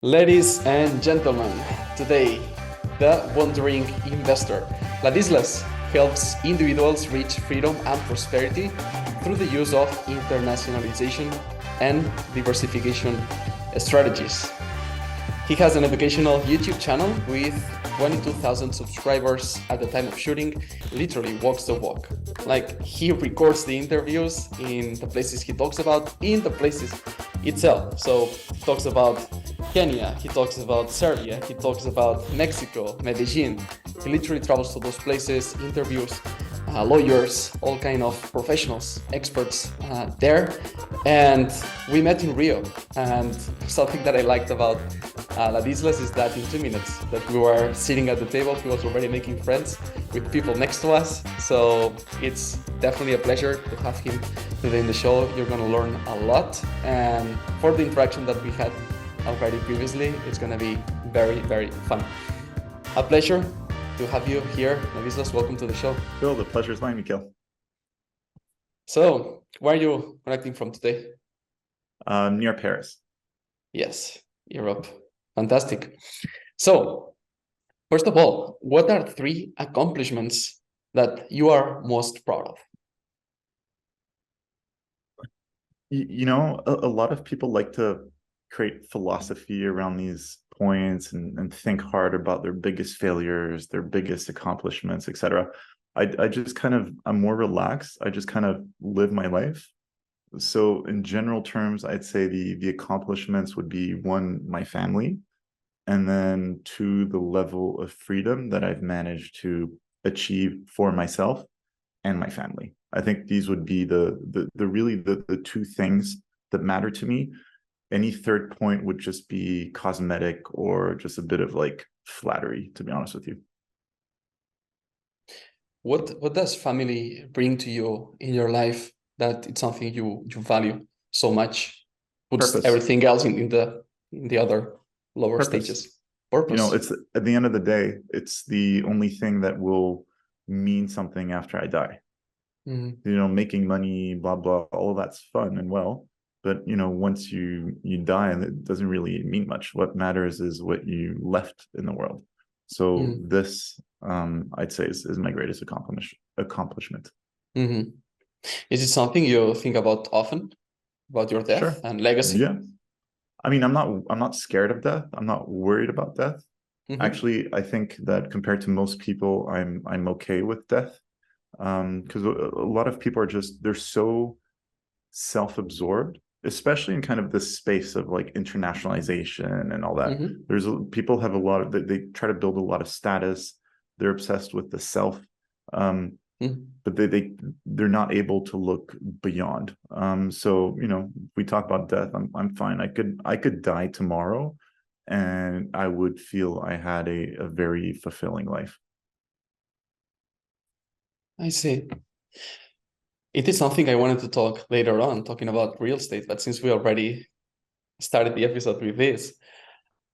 Ladies and gentlemen, today, the wandering investor, Ladislas helps individuals reach freedom and prosperity through the use of internationalization and diversification strategies. He has an educational YouTube channel with 22,000 subscribers at the time of shooting, literally walks the walk. Like, he records the interviews in the places he talks about, in the places itself. So he talks about Kenya, he talks about Serbia, he talks about Mexico, Medellin. He literally travels to those places, interviews lawyers, all kind of professionals, experts there. And we met in Rio. And something that I liked about Ladislas is that in 2 minutes that we were sitting at the table, he was already making friends with people next to us. So it's definitely a pleasure to have him today in the show. You're going to learn a lot. And for the interaction that we had already previously, it's going to be very, very fun. A pleasure to have you here. Ladislas, welcome to the show. Bill, the pleasure is mine, Miquel. So, where are you connecting from today? Near Paris. Yes, Europe. Fantastic. So, first of all, what are 3 accomplishments that you are most proud of? A lot of people like to create philosophy around these points and think hard about their biggest failures, their biggest accomplishments, etc. I just I'm more relaxed. I just kind of live my life. So in general terms, I'd say the accomplishments would be 1, my family, and then 2, the level of freedom that I've managed to achieve for myself and my family. I think these would be the 2 things that matter to me. Any third point would just be cosmetic or just a bit of like flattery, to be honest with you. What does family bring to you in your life that it's something you value so much? Puts Purpose. everything else in the other lower Purpose. Stages. Purpose. It's at the end of the day, it's the only thing that will mean something after I die. Making money, blah blah, all of that's fun and well, but once you die, it doesn't really mean much. What matters is what you left in the world. So this I'd say is my greatest accomplishment. Is it something you think about often, about your death? Sure. And legacy? Yeah, I mean, I'm not scared of death. I'm not worried about death. Actually, I think that compared to most people, I'm okay with death. Because a lot of people they're so self-absorbed, especially in kind of this space of like internationalization and all that. People have they try to build a lot of status. They're obsessed with the self, but they're not able to look beyond. So we talk about death. I'm fine. I could die tomorrow, and I would feel I had a very fulfilling life. I see. It is something I wanted to talk later on, talking about real estate, but since we already started the episode with this,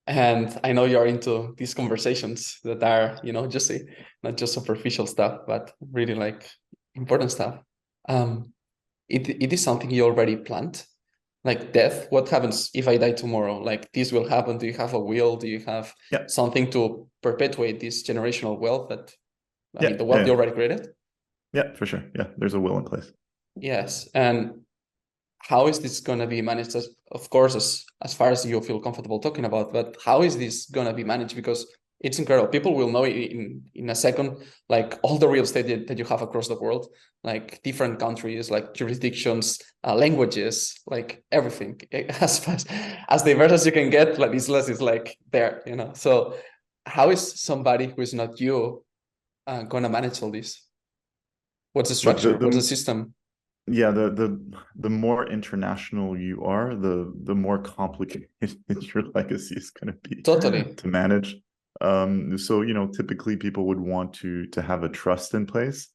and I know you're into these conversations that are, just not just superficial stuff, but really like important stuff. It is something you already planned, like death. What happens if I die tomorrow? Like this will happen. Do you have a will? Do you have something to perpetuate this generational wealth that the wealth you already created? Yeah, for sure. Yeah, there's a will in place. Yes. And how is this going to be managed? Of course, as far as you feel comfortable talking about, but how is this going to be managed? Because it's incredible. People will know in a second, like all the real estate that you have across the world, like different countries, like jurisdictions, languages, like everything. As diverse as you can get, like Islas is like there, So how is somebody who is not you going to manage all this? What's the structure? What's the system? Yeah, the more international you are, the more complicated your legacy is going to be. Totally. To manage. So typically people would want to have a trust in place,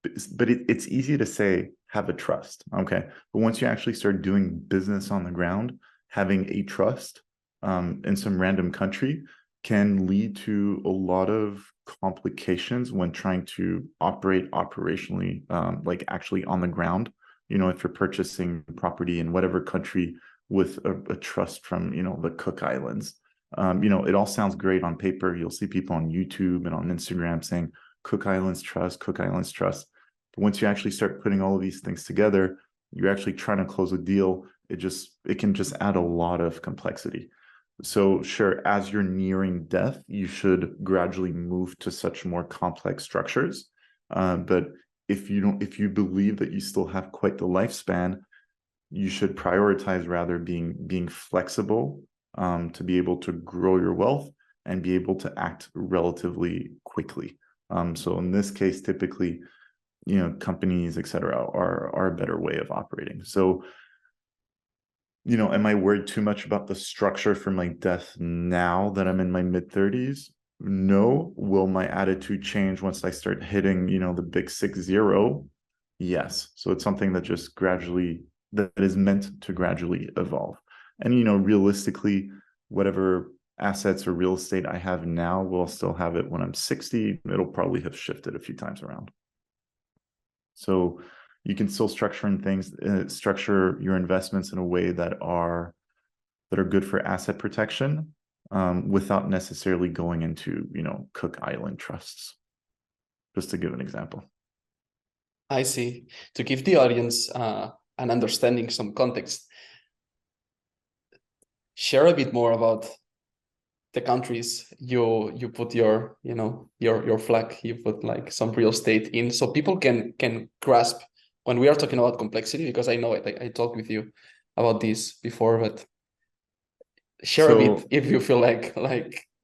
but it's easy to say have a trust, okay? But once you actually start doing business on the ground, having a trust in some random country can lead to a lot of complications when trying to operate operationally, like actually on the ground. If you're purchasing property in whatever country with a trust from the Cook Islands, It all sounds great on paper. You'll see people on YouTube and on Instagram saying Cook Islands Trust, Cook Islands Trust. But once you actually start putting all of these things together, you're actually trying to close a deal. It can just add a lot of complexity. So sure, as you're nearing death, you should gradually move to such more complex structures. But if you believe that you still have quite the lifespan, you should prioritize rather being flexible, to be able to grow your wealth and be able to act relatively quickly. So in this case, typically, companies, etc., are a better way of operating. So, am I worried too much about the structure for my death now that I'm in my mid-30s? No. Will my attitude change once I start hitting, the big 60? Yes. So it's something that that is meant to gradually evolve. And, realistically, whatever assets or real estate I have now will still have it when I'm 60. It'll probably have shifted a few times around. So you can still structure your investments in a way that are good for asset protection, without necessarily going into, Cook Island trusts, just to give an example. I see. To give the audience an understanding, some context, share a bit more about the countries you put your flag, you put like some real estate in, so people can grasp when we are talking about complexity, because I know it. I talked with you about this before, but share a bit if you feel like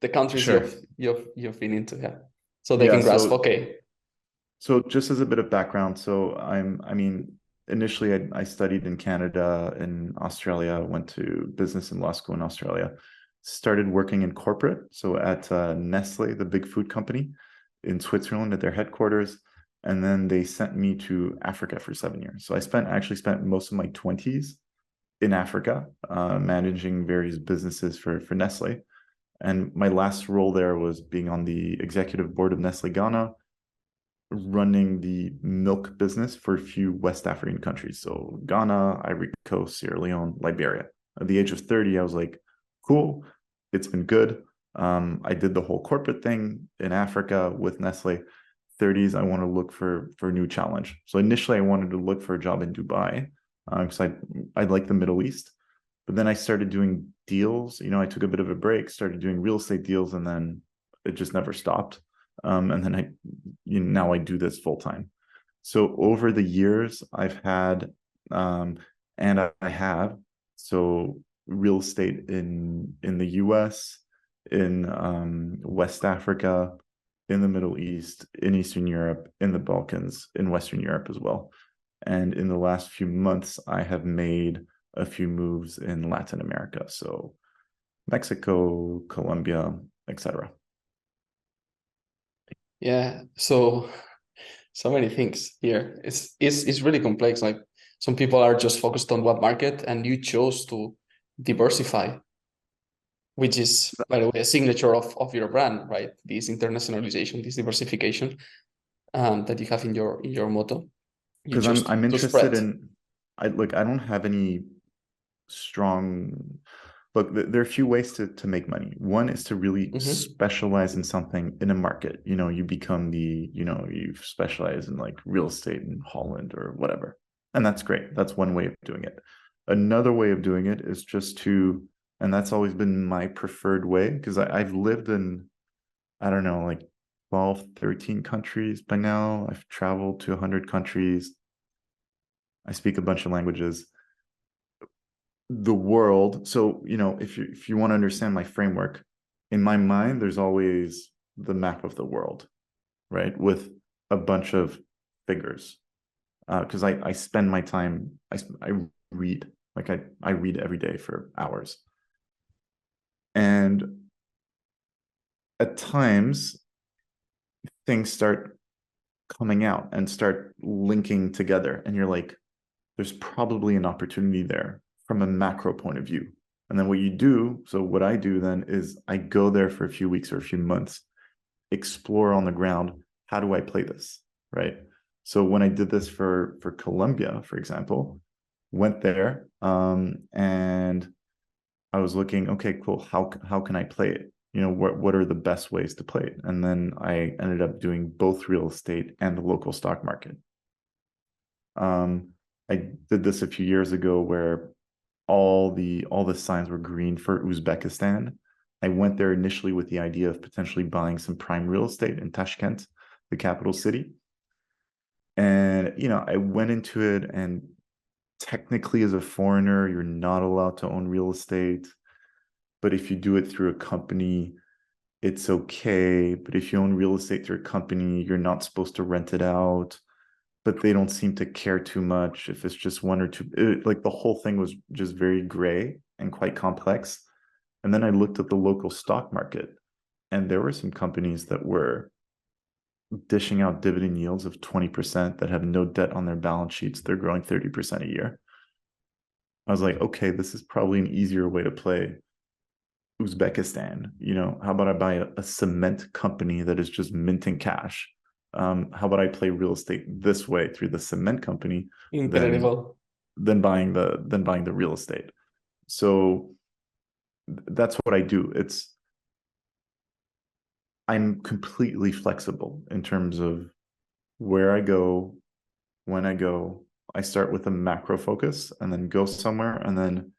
the countries Sure. you've been into, yeah, so they can grasp. Okay. So just as a bit of background, so initially I studied in Canada and Australia, went to business and law school in Australia, started working in corporate, so at Nestle, the big food company in Switzerland at their headquarters, and then they sent me to Africa for 7 years. So I actually spent most of my 20s in Africa, managing various businesses for Nestle. And my last role there was being on the executive board of Nestle Ghana, running the milk business for a few West African countries. So Ghana, Ivory Coast, Sierra Leone, Liberia. At the age of 30, I was like, cool, it's been good. I did the whole corporate thing in Africa with Nestle. 30s, I want to look for a new challenge. So initially I wanted to look for a job in Dubai, because I like the Middle East. But then I started doing deals. I took a bit of a break, started doing real estate deals, and then it just never stopped. And then now I do this full time. So over the years, I've had, and I have, so real estate in the US, in West Africa, in the Middle East, in Eastern Europe, in the Balkans, in Western Europe as well. And in the last few months, I have made a few moves in Latin America, so Mexico, Colombia, etc. Yeah, so many things here. It's really complex. Like, some people are just focused on what market, and you chose to diversify, which is, by the way, a signature of your brand, right? This internationalization, this diversification, that you have in your motto. You Because choose I'm to interested spread. in, I don't have any strong, look, there are a few ways to make money. One is to really specialize in something in a market. You become you specialize in like real estate in Holland or whatever. And that's great. That's one way of doing it. Another way of doing it is just to, and that's always been my preferred way, because I've lived in, I don't know, like 12, 13 countries by now. I've traveled to 100 countries. I speak a bunch of languages. The world. So, if you want to understand my framework, in my mind, there's always the map of the world, right? With a bunch of figures. Because I spend my time, I read, like I read every day for hours. And at times, things start coming out and start linking together. And you're like, there's probably an opportunity there from a macro point of view. And then what I do then is I go there for a few weeks or a few months, explore on the ground, how do I play this, right? So when I did this for Colombia, for example, went there, and I was looking, okay, cool. How can I play it? You know, what are the best ways to play it? And then I ended up doing both real estate and the local stock market. I did this a few years ago where all the signs were green for Uzbekistan. I went there initially with the idea of potentially buying some prime real estate in Tashkent, the capital city. And you know, I went into it, and technically as a foreigner, you're not allowed to own real estate. But if you do it through a company, it's okay. But if you own real estate through a company, you're not supposed to rent it out. But they don't seem to care too much if it's just one or two. Like the whole thing was just very gray and quite complex. And then I looked at the local stock market, and there were some companies that were dishing out dividend yields of 20% that have no debt on their balance sheets. They're growing 30% a year. I was like, okay, this is probably an easier way to play Uzbekistan. You know, how about I buy a cement company that is just minting cash? How about I play real estate this way through the cement company than Incredible. buying the real estate? So that's what I do. I'm completely flexible in terms of where I go, when I go. I start with a macro focus and then go somewhere and then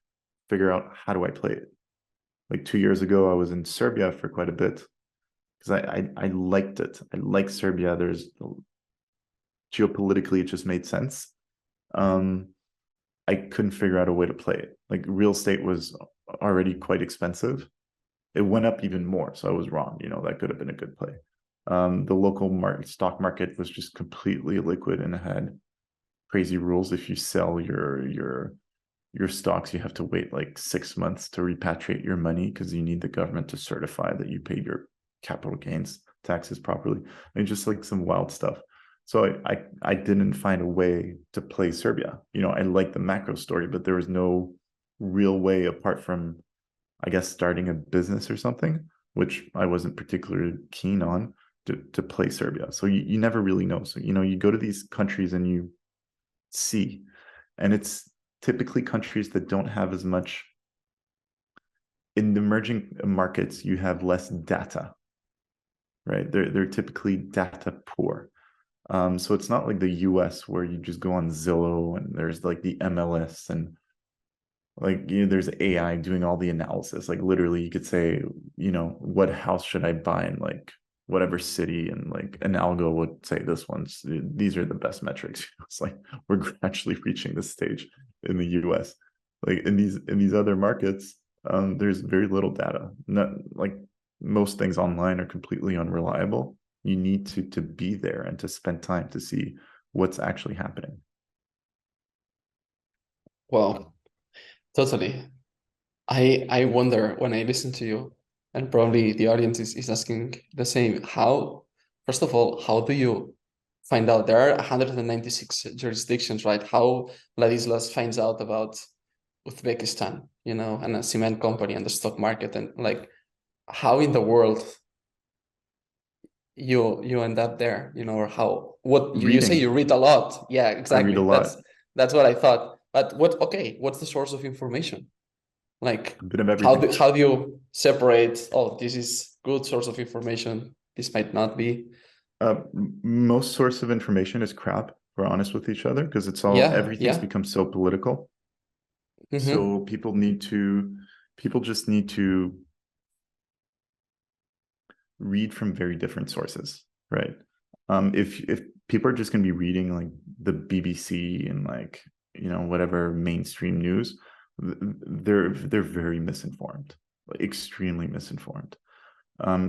figure out how do I play it. Like 2 years ago, I was in Serbia for quite a bit because I liked it. I like Serbia. There's geopolitically, it just made sense. Um, I couldn't figure out a way to play it. Like real estate was already quite expensive. It went up even more, so I was wrong. You know, that could have been a good play. The local stock market was just completely liquid and had crazy rules. If you sell your stocks, you have to wait like 6 months to repatriate your money because you need the government to certify that you paid your capital gains taxes properly. And just like some wild stuff. So I didn't find a way to play Serbia. You know, I like the macro story, but there was no real way apart from, I guess, starting a business or something, which I wasn't particularly keen on to play Serbia. So you never really know. So, you know, you go to these countries and you see, and it's typically countries that don't have as much. In the emerging markets, you have less data, right? They're typically data poor. So it's not like the US where you just go on Zillow and there's like the MLS and like, you know, there's AI doing all the analysis. Like literally you could say, you know, what house should I buy in like whatever city, and like an algo would say these are the best metrics. It's like we're gradually reaching this stage in the US. Like in these other markets, there's very little data. Not like most things online are completely unreliable. You need to be there and to spend time to see what's actually happening. Well, totally. I wonder when I listen to you, and probably the audience is asking the same. First of all, how do you find out? There are 196 jurisdictions, right? How Ladislas finds out about Uzbekistan, you know, and a cement company and the stock market, and like how in the world you end up there, you know, or how what you say you Reading, read a lot. Yeah, I read a exactly. lot, That's what I thought. But what's the source of information? Like a bit of everything. how do you separate, oh, this is good source of information, this might not be? Most source of information is crap. We're honest with each other because Yeah, everything's yeah. become so political. Mm-hmm. So people just need to read from very different sources, right? If people are just going to be reading like the BBC and like, you know, whatever mainstream news, they're very misinformed, like extremely misinformed.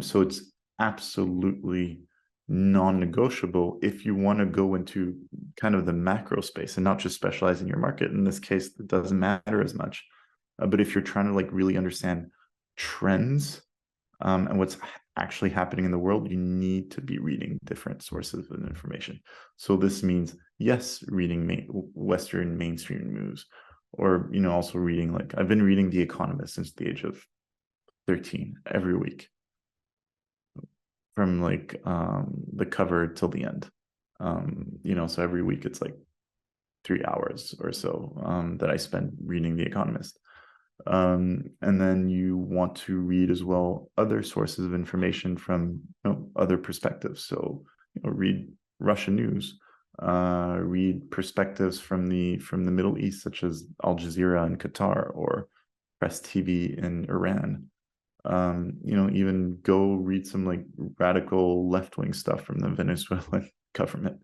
So it's absolutely non-negotiable if you want to go into kind of the macro space and not just specialize in your market. In this case, it doesn't matter as much. But if you're trying to like really understand trends, and what's actually happening in the world, you need to be reading different sources of information. So this means, yes, reading Western mainstream news, or, you know, also reading, like I've been reading The Economist since the age of 13 every week, from like the cover till the end. You know, so every week it's like 3 hours or so that I spend reading The Economist. And then you want to read as well other sources of information from other perspectives. So read Russian news, read perspectives from the Middle East, such as Al Jazeera in Qatar or Press TV in Iran. Even go read some like radical left-wing stuff from the Venezuelan government.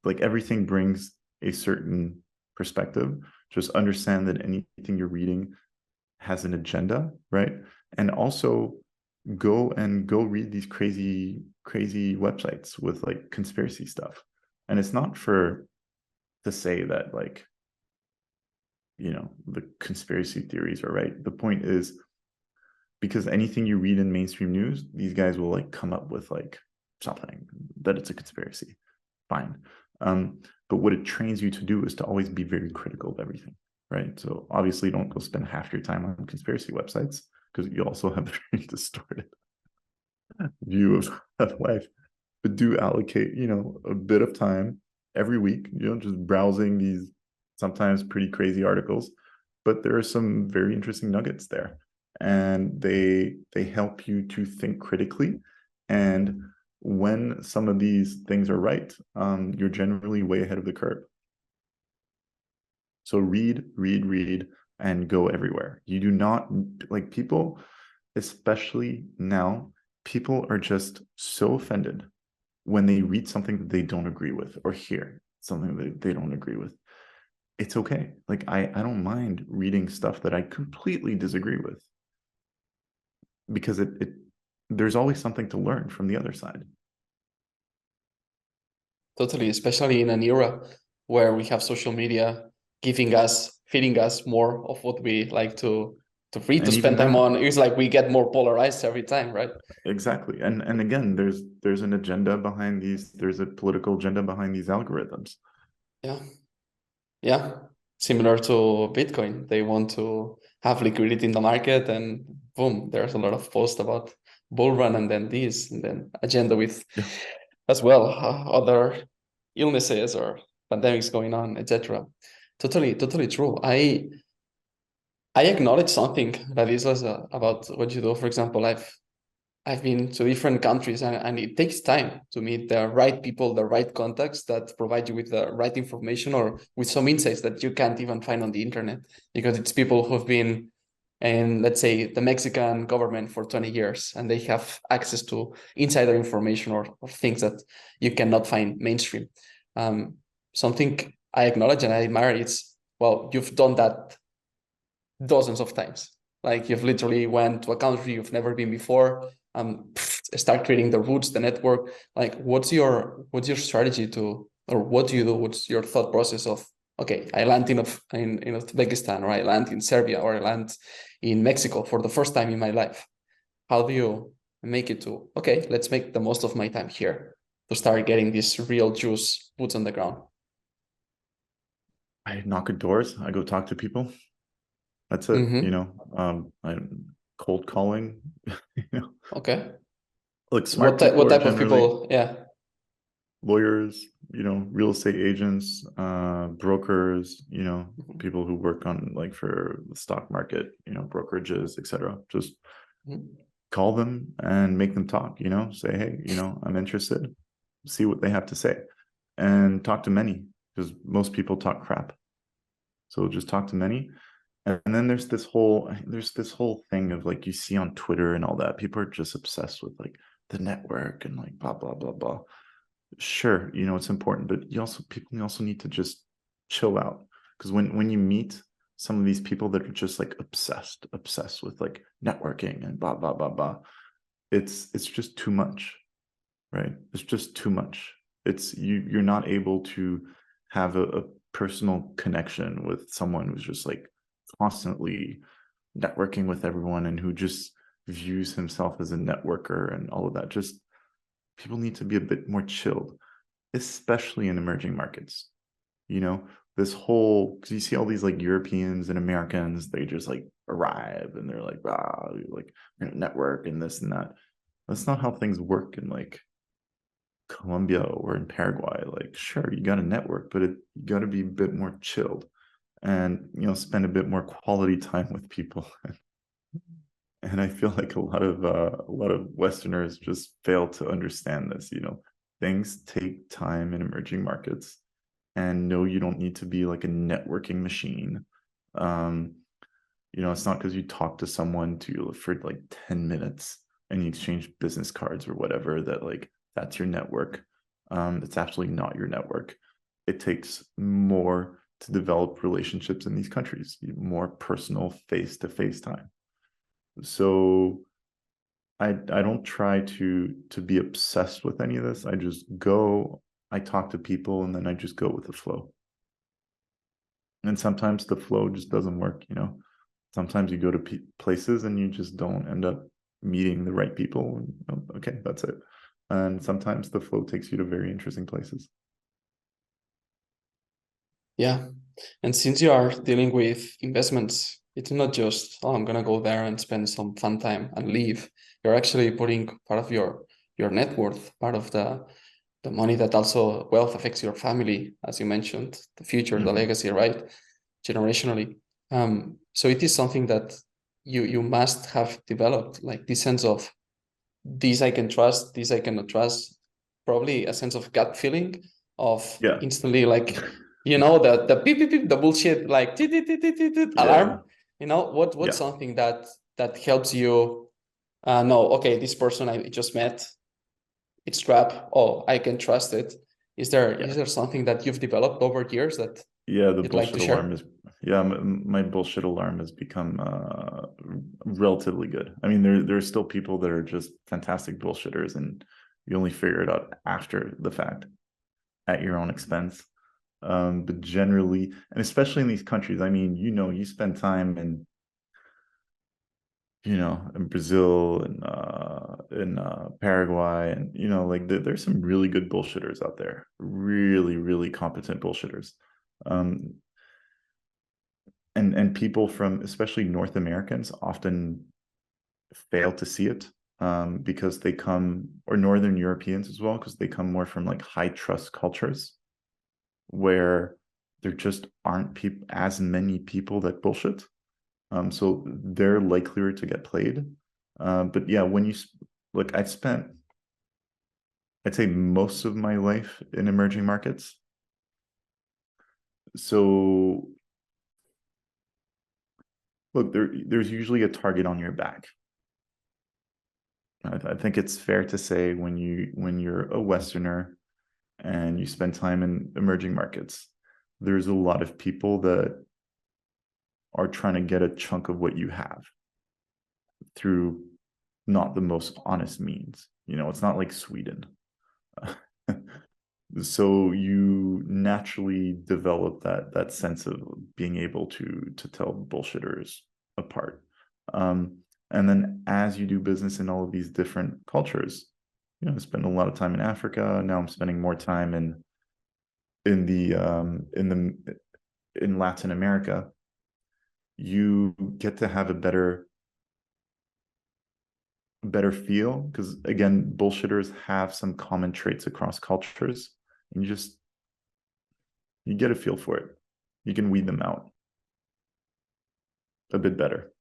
Like everything brings a certain perspective. Just understand that anything you're reading has an agenda, right? And also go read these crazy websites with like conspiracy stuff. And it's not to say that like the conspiracy theories are right. The point is, because anything you read in mainstream news, these guys will like come up with like something that it's a conspiracy. Fine. But what it trains you to do is to always be very critical of everything, right? So obviously don't go spend half your time on conspiracy websites, because you also have a very distorted view of life. But do allocate, a bit of time every week, just browsing these sometimes pretty crazy articles. But there are some very interesting nuggets there. And they help you to think critically. And when some of these things are right, you're generally way ahead of the curve. So read, and go everywhere. You do not, like, people, especially now, people are just so offended when they read something that they don't agree with, or hear something that they don't agree with. It's okay. Like, I don't mind reading stuff that I completely disagree with, because there's always something to learn from the other side. Totally, especially in an era where we have social media feeding us more of what we like to read, to And even spend time that, on. It's like we get more polarized every time, right? exactly. And again, there's an agenda behind these. There's a political agenda behind these algorithms. Yeah. Similar to Bitcoin. They want to have liquidity in the market, and boom, there's a lot of posts about bull run, and then this, and then agenda with as well other illnesses or pandemics going on, etc. Totally true. I acknowledge something that is about what you do. For example, I've been to different countries, and it takes time to meet the right people, the right contacts that provide you with the right information or with some insights that you can't even find on the internet, because it's people who've been in, let's say, the Mexican government for 20 years, and they have access to insider information or things that you cannot find mainstream. Something I acknowledge and I admire is, well, you've done that dozens of times. Like, you've literally went to a country you've never been before, start creating the roots, the network. Like, what's your strategy to, or what do you do? What's your thought process of, okay, I land in Uzbekistan, or I land in Serbia, or I land in Mexico for the first time in my life. How do you make it to, okay, let's make the most of my time here to start getting this real juice, boots on the ground? I knock at doors. I go talk to people. That's it. I'm cold calling. Okay. Like, So what smart people are type of generally people? Yeah. lawyers, real estate agents, brokers, Mhm. people who work on, like, for the stock market, brokerages, etc. Just Mhm. call them and make them talk, say, hey, I'm interested, see what they have to say, and talk to many, because most people talk crap. So just talk to many. And then there's this whole thing of, like, you see on Twitter and all that, people are just obsessed with, like, the network and, like, blah blah blah blah. Sure, it's important, but people also need to just chill out, because when you meet some of these people that are just, like, obsessed with, like, networking and blah blah blah blah, it's just too much, right? It's just too much. You're not able to have a personal connection with someone who's just, like, constantly networking with everyone, and who just views himself as a networker and all of that. Just, people need to be a bit more chilled, especially in emerging markets. This whole, because you see all these, like, Europeans and Americans, they just, like, arrive and they're like, like, network and this and that. That's not how things work in, like, Colombia or in Paraguay. Like, sure, you got to network, but you got to be a bit more chilled. and spend a bit more quality time with people. And I feel like a lot of Westerners just fail to understand this. Things take time in emerging markets, and no, you don't need to be like a networking machine. um it's not because you talk to someone for like 10 minutes and you exchange business cards or whatever that like that's your network. It's absolutely not your network. It takes more to develop relationships in these countries, more personal face-to-face time. So I don't try to be obsessed with any of this. I just go, I talk to people, and then I just go with the flow. And sometimes the flow just doesn't work. Sometimes you go to places and you just don't end up meeting the right people. And, okay, that's it. And sometimes the flow takes you to very interesting places. Yeah. And since you are dealing with investments, it's not just, oh, I'm gonna go there and spend some fun time and leave. You're actually putting part of your net worth, part of the money that also wealth affects your family, as you mentioned, the future, the legacy, right? Generationally. So it is something that you must have developed, like this sense of this I can trust, this I cannot trust, probably a sense of gut feeling of Yeah. instantly like, the beep, beep, beep, the bullshit, like tit, tit, tit, tit, tit, tit, Yeah. alarm. What's Yeah. something that helps you know, okay, this person I just met, it's crap. Oh, I can trust it. Is there Yeah. something that you've developed over years that Yeah, the you'd like to bullshit alarm share? is, yeah, my bullshit alarm has become relatively good. I mean, there's still people that are just fantastic bullshitters, and you only figure it out after the fact at your own expense. But generally, and especially in these countries, I mean, you spend time in Brazil and in Paraguay, and like there's some really good bullshitters out there, really, really competent bullshitters. Um, and people from especially North Americans often fail to see it, because they come, or Northern Europeans as well, because they come more from like high trust cultures where there just aren't as many people that bullshit. So they're likelier to get played. But yeah, when you look, I'd say most of my life in emerging markets. So look, there's usually a target on your back. I think it's fair to say when you're a Westerner and you spend time in emerging markets, there's a lot of people that are trying to get a chunk of what you have through not the most honest means. It's not like Sweden. So you naturally develop that sense of being able to tell bullshitters apart. And then as you do business in all of these different cultures, I spend a lot of time in Africa. Now I'm spending more time in Latin America. You get to have a better feel, because again, bullshitters have some common traits across cultures, and you get a feel for it. You can weed them out a bit better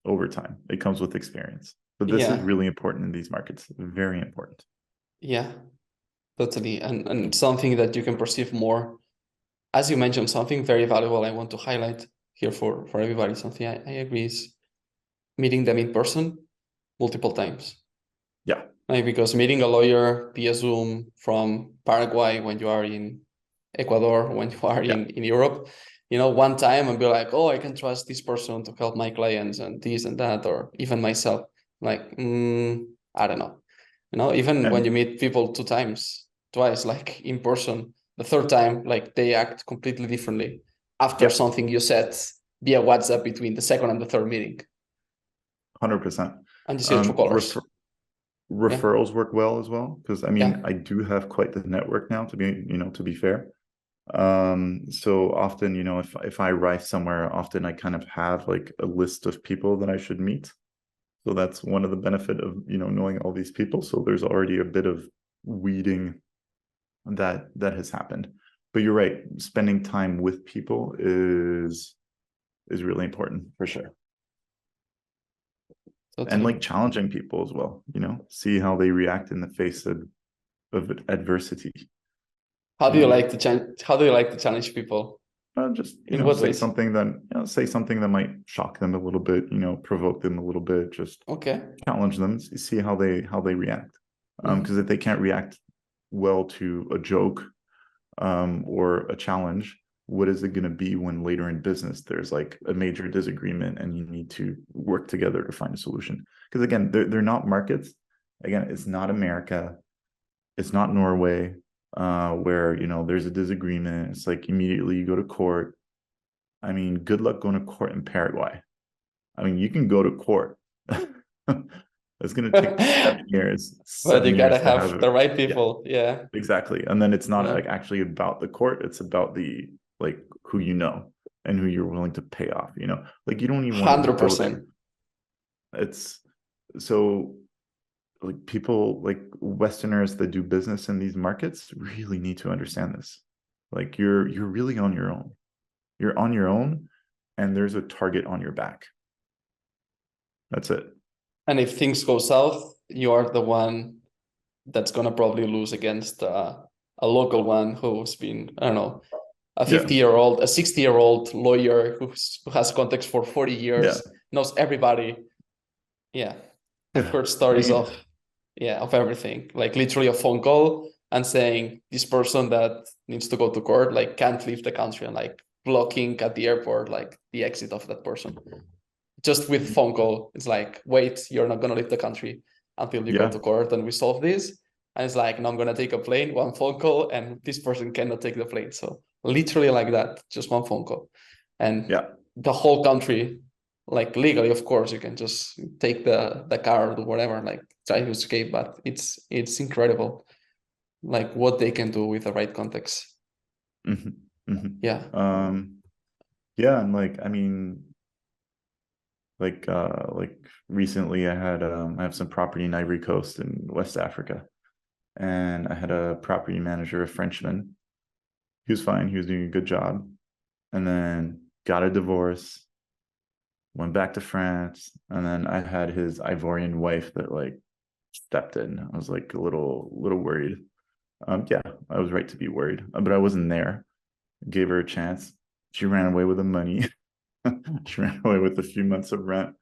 over time. It comes with experience. But this is Yeah, really important in these markets. Very important. yeah, totally. And something that you can perceive more, as you mentioned, something very valuable I want to highlight here for everybody, something I agree is meeting them in person multiple times. Yeah. Like, because meeting a lawyer via Zoom from Paraguay when you are in Ecuador, when you are Yeah. in Europe, one time and be like, oh, I can trust this person to help my clients and this and that, or even myself. Like, I don't know. Even when you And meet people twice, like in person, the third time, like they act completely differently after yeah, something you said via WhatsApp between the second and the third meeting. 100%. And you see the true colors. Yeah. Referrals work well as well, because I mean, Yeah. I do have quite the network now, to be fair. So often, if I arrive somewhere, often I kind of have like a list of people that I should meet. So that's one of the benefit of, knowing all these people. So there's already a bit of weeding that has happened. but you're right. Spending time with people is really important for sure. And Totally. like challenging people as well, see how they react in the face of adversity. How do you like to challenge? How do you like to challenge people? Just In what say ways? something that say something that might shock them a little bit, provoke them a little bit, just Okay. challenge them, see how they react. Mhm. Because if they can't react well to a joke or a challenge, what is it going to be when later in business there's like a major disagreement and you need to work together to find a solution? Because again, they're not markets. Again, it's not America, it's not Norway, where there's a disagreement, it's like immediately you go to court. I mean, good luck going to court in Paraguay. I mean, you can go to court. It's going to take But you seven gotta years to have have. the right Yeah, people. Yeah. exactly. And then it's not Yeah. like actually about the court, it's about the like who and who you're willing to pay off, like you don't even want to go there. 100%. It's so like people like Westerners that do business in these markets really need to understand this. Like you're really on your own. You're on your own and there's a target on your back. That's it. And if things go south, you are the one that's gonna probably lose against a local one who's been, I don't know, a Yeah. 50-year-old, a 60-year-old lawyer who has contacts for 40 Yeah. years, knows everybody. Yeah. I've Yeah. heard stories I, of everything, like literally a phone call and saying this person that needs to go to court, like can't leave the country, and like blocking at the airport, like the exit of that person. Just with phone call, it's like, wait, you're not gonna leave the country until you go yeah. to court and we solve this. And it's like, no, I'm gonna take a plane, one phone call, and this person cannot take the plane. So literally like that, just one phone call. And Yeah. the whole country, like legally, of course, you can just take the car or whatever, like try to escape, but it's incredible, like what they can do with the right context. Mhm. Mhm. Yeah. Yeah, and like I mean, like recently I have some property in Ivory Coast in West Africa, and I had a property manager, a Frenchman. He was fine, he was doing a good job, and then got a divorce, went back to France, and then I had his Ivorian wife that like stepped in. I was like a little worried. Yeah, I was right to be worried, but I wasn't there. Gave her a chance. She ran away with the money. She ran away with a few months of rent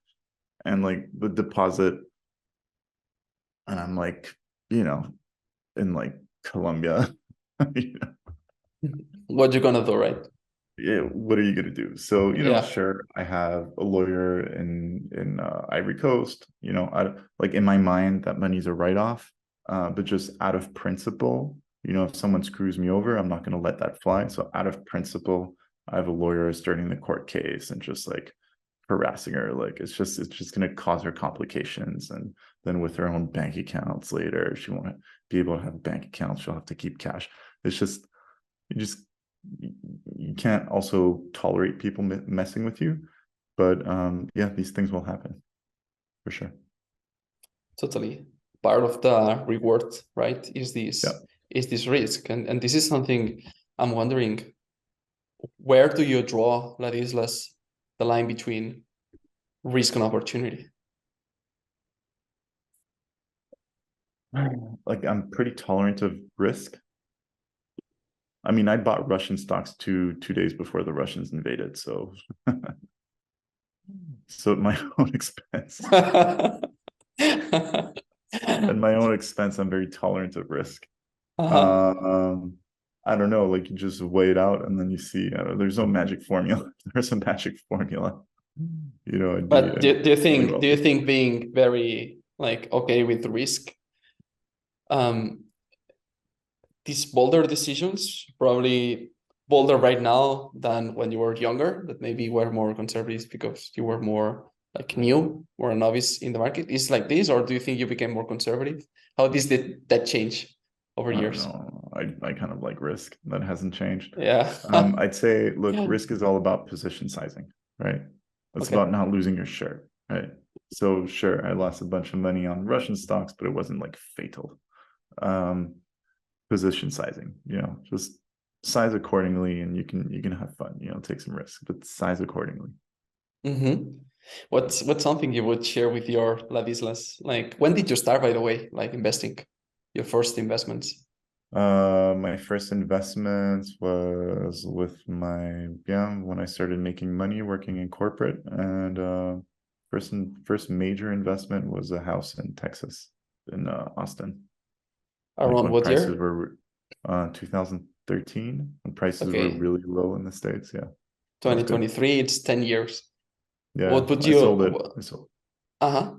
and like the deposit. And I'm like, in like Colombia, you What you gonna do, right? yeah, what are you gonna do? So, Yeah. sure, I have a lawyer in Ivory Coast. I like in my mind that money's a write-off, but just out of principle, if someone screws me over, I'm not gonna let that fly. So out of principle, I have a lawyer starting the court case and just like harassing her. Like it's just gonna cause her complications, and then with her own bank accounts later, she won't be able to have bank accounts. She'll have to keep cash. It's just you just you can't also tolerate people messing with you, but yeah, these things will happen for sure. Totally. Part of the reward, right, Yeah. is this risk. And this is something I'm wondering, where do you draw, Ladislas, the line between risk and opportunity? Like I'm pretty tolerant of risk. I mean, I bought Russian stocks two days before the Russians invaded, so so at my own expense. At my own expense, I'm very tolerant of risk. Uh-huh. Um, I don't know, like you just weigh it out and then you see, there's no magic formula. There's a magic formula. But do you I'd be think wealthy. being very like okay with risk, um, these bolder decisions, probably bolder right now than when you were younger, that maybe were more conservative because you were more like new or a novice in the market, is like this, or do you think you became more conservative? How did that change over I don't years? know. I kind of like risk. That hasn't changed. Yeah. I'd say, look, risk is all about position sizing, right? It's Okay. about not losing your shirt, right? So sure, I lost a bunch of money on Russian stocks, but it wasn't like fatal. Um, Position sizing, just size accordingly, and you can have fun, take some risks, but size accordingly. Mm-hmm. What's something you would share with your Ladislas? Like, when did you start, by the way, like investing, your first investments? My first investment was with when I started making money working in corporate, and first major investment was a house in Texas, in Austin. Like Around when what prices year? were 2013, when prices were Okay, really low in the States. Yeah, that was good. 2023, it's 10 years. Yeah, What would I sold it. you, I sold. uh-huh. Yeah,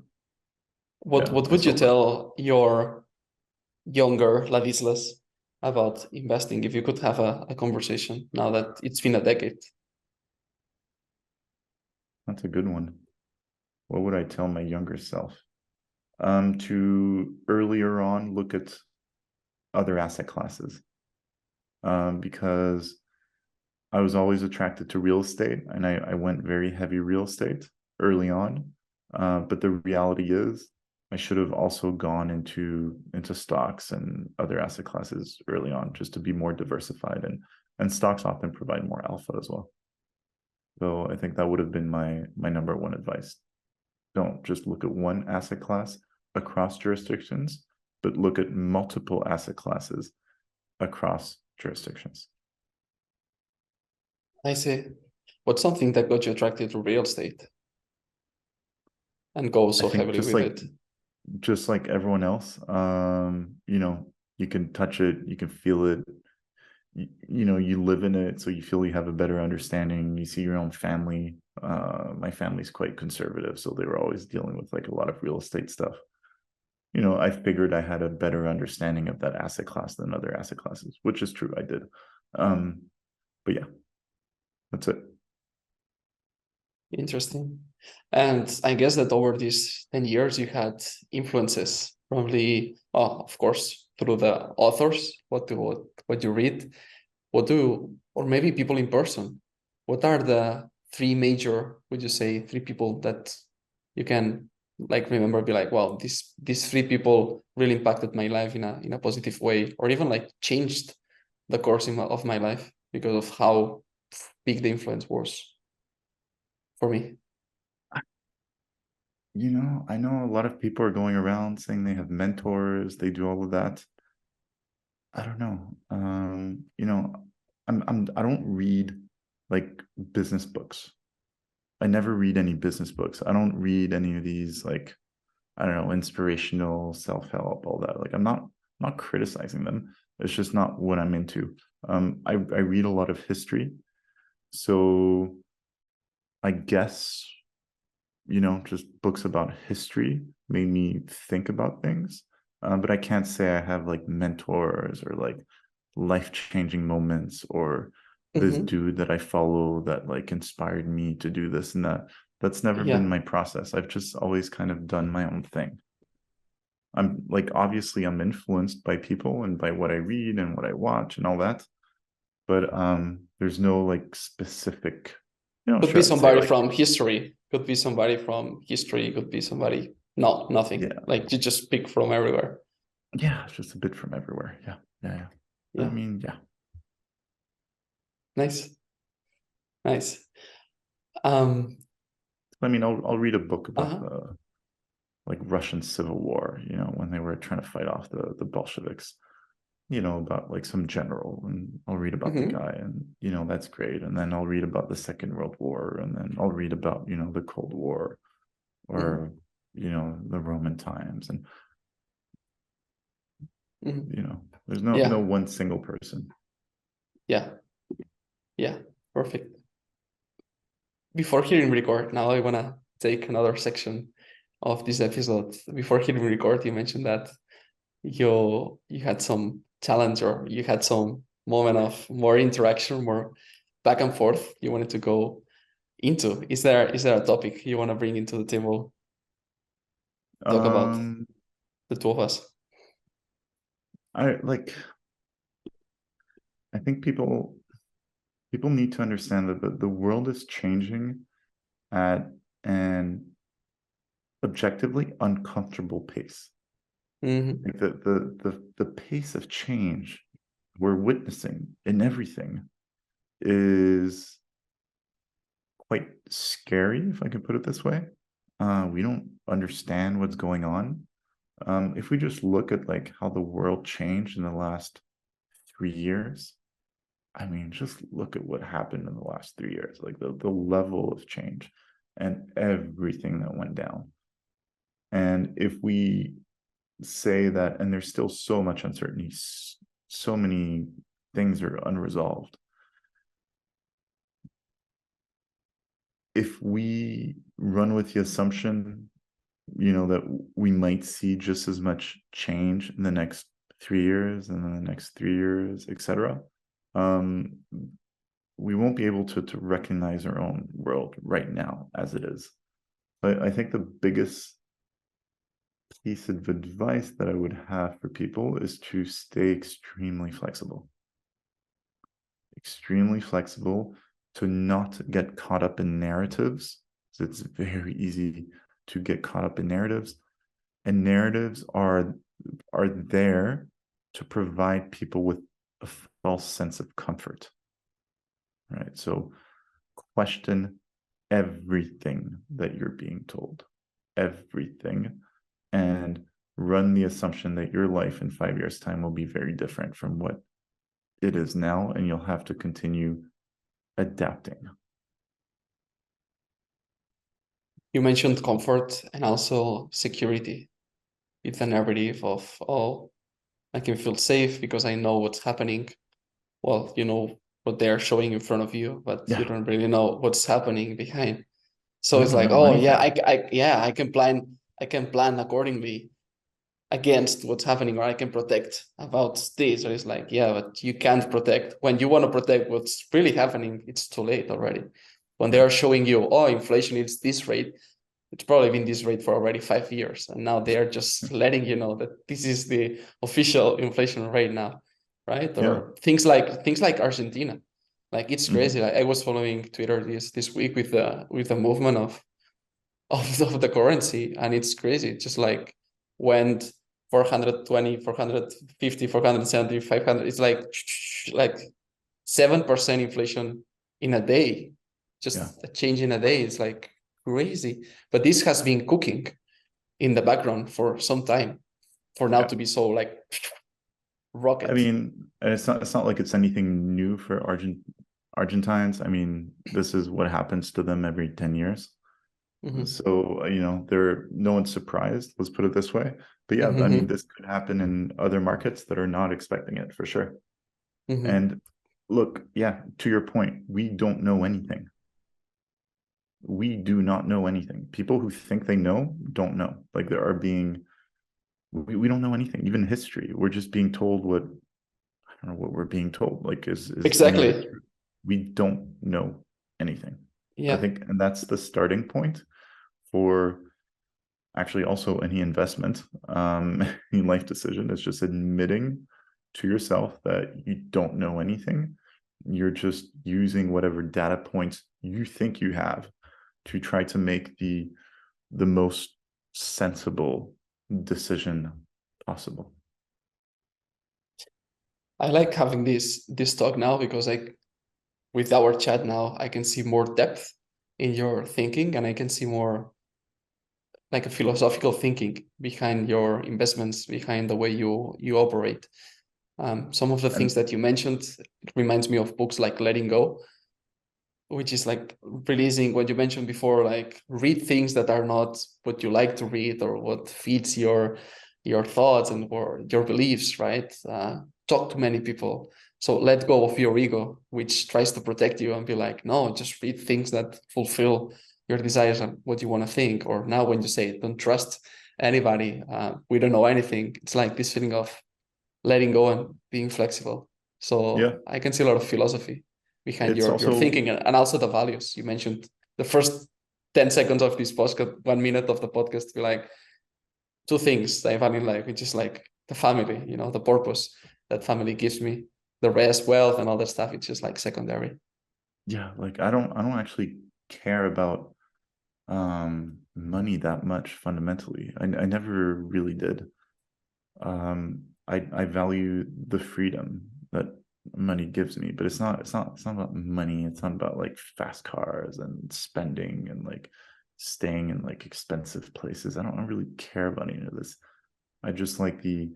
What I would you sold it. tell your younger Ladislas about investing if you could have a conversation now that it's been a decade? That's a good one. What would I tell my younger self? To earlier on look at other asset classes, because I was always attracted to real estate, and I went very heavy real estate early on. But the reality is, I should have also gone into stocks and other asset classes early on, just to be more diversified, and stocks often provide more alpha as well. So I think that would have been my number one advice. Don't just look at one asset class across jurisdictions, but look at multiple asset classes across jurisdictions. I see. What's something that got you attracted to real estate and go I so think heavily with it? just like everyone else, you can touch it, you can feel it, you live in it, so you feel you have a better understanding. You see your own family. My family's quite conservative, so they were always dealing with like a lot of real estate stuff. I figured I had a better understanding of that asset class than other asset classes, which is true, I did. But yeah, that's it. Interesting. And I guess that over these 10 years, you had influences, probably, of course, through the authors, what you read, or maybe people in person. What are the three major, would you say, three people that you can like remember, be like, wow, these three people really impacted my life in a positive way, or even like changed the course of my life because of how big the influence was for me? I know a lot of people are going around saying they have mentors, they do all of that. I don't know. I don't read like business books. I never read any business books. I don't read any of these, like, I don't know, inspirational self-help, all that. Like, I'm not criticizing them. It's just not what I'm into. I read a lot of history. So I guess, just books about history made me think about things. But I can't say I have like mentors or like life-changing moments, or this Hmm. dude that I follow that like inspired me to do this and that. That's never been Yeah, my process. I've just always kind of done my own thing. I'm like, obviously I'm influenced by people and by what I read and what I watch and all that. But there's no like specific, could be sure, I'd say somebody like, from history, could be somebody from history, could be somebody. No, nothing. yeah, Like you just pick from everywhere. yeah, it's just a bit from everywhere. Yeah, yeah, yeah. I Yeah, mean, yeah. nice, nice. Um, I mean, I'll read a book about uh-huh. the like Russian Civil War, when they were trying to fight off the Bolsheviks, about like some general, and I'll read about the Hmm. guy, and that's great. And then I'll read about the Second World War, and then I'll read about, the Cold War, Hmm. or the Roman times, and Hmm. there's no Yeah, one single person. yeah, yeah. Perfect. Before hitting record, now I wanna take another section of this episode. Before hitting record, you mentioned that you had some challenge, or you had some moment of more interaction, more back and forth you wanted to go into. Is there a topic you want to bring into the table, talk about, Um, the two of us? I like. I think people need to understand that the world is changing at an objectively uncomfortable pace. Hmm. Like the pace of change we're witnessing in everything is quite scary, if I can put it this way. We don't understand what's going on. If we just look at like how the world changed in the last 3 years, I mean, just look at what happened in the last 3 years, like the level of change and everything that went down. And if we say that, and there's still so much uncertainty, so many things are unresolved. If we run with the assumption, that we might see just as much change in the next 3 years and then the next 3 years, etc., we won't be able to recognize our own world right now as it is. But I think the biggest piece of advice that I would have for people is to stay extremely flexible. Extremely flexible, to not get caught up in narratives. So it's very easy to get caught up in narratives. And narratives are there to provide people with a false sense of comfort. Right? So question everything that you're being told. Everything. And run the assumption that your life in 5 years' time will be very different from what it is now, and you'll have to continue adapting. You mentioned comfort and also security. It's a narrative of, oh, I can feel safe because I know what's happening. Well, you know what they are showing in front of you, but you don't really know what's happening behind. So We it's don't like, know oh yeah, anything. I can plan accordingly against what's happening, or I can protect about this. Or it's like, yeah, but you can't protect. When you want to protect what's really happening, it's too late already. When they are showing you, oh, inflation is this rate, it's probably been this rate for already 5 years. And now they are just letting you know that this is the official inflation rate now, right? Yeah. Or things like Argentina. Like it's crazy. Mhm. Like, I was following Twitter this week with the movement of the currency, and it's crazy. It just like went 420, 450, 470, 500. It's like 7% inflation in a day, Yeah. just a change in a day. It's like crazy. But this has been cooking in the background for some time, for now Yeah. to be so like I rocket. mean, and it's not like it's anything new for Argentines. I mean, this is what happens to them every 10 years. Mhm. So, no one's surprised, let's put it this way. But yeah, I mean, Mhm. this could happen in other markets that are not expecting it for sure. Mhm. And look, yeah, to your point, we don't know anything. We do not know anything. People who think they know don't know. Like we don't know anything, even history. We're just being told what, I don't know what we're being told. Like, is any of it Exactly. true? We don't know anything. I Yeah. think, and that's the starting point for actually also any investment, any life decision, is just admitting to yourself that you don't know anything. You're just using whatever data points you think you have to try to make the most sensible decision possible. I like having this talk now because with our chat now, I can see more depth in your thinking, and I can see more like a philosophical thinking behind your investments, behind the way you operate. Some of the things And that you mentioned, it reminds me of books like Letting Go, which is like releasing what you mentioned before, like read things that are not what you like to read or what feeds your thoughts and or your beliefs, right? Talk to many people. So let go of your ego, which tries to protect you and be like, no, just read things that fulfill your desires and what you want to think. Or now when you say don't trust anybody, we don't know anything. It's like this feeling of letting go and being flexible. yeah, So I can see a lot of philosophy behind it's your also, thinking, and also the values you mentioned. The first 10 seconds of this podcast, 1 minute of the podcast, be like two things I value in life, which is like the family, the purpose that family gives me. The rest, wealth and other stuff, it's just like secondary. yeah, like I don't actually care about money that much fundamentally. I never really did. I value the freedom that money gives me, but it's not about money. It's not about like fast cars and spending and like staying in like expensive places. I don't really care about any of this. I just like the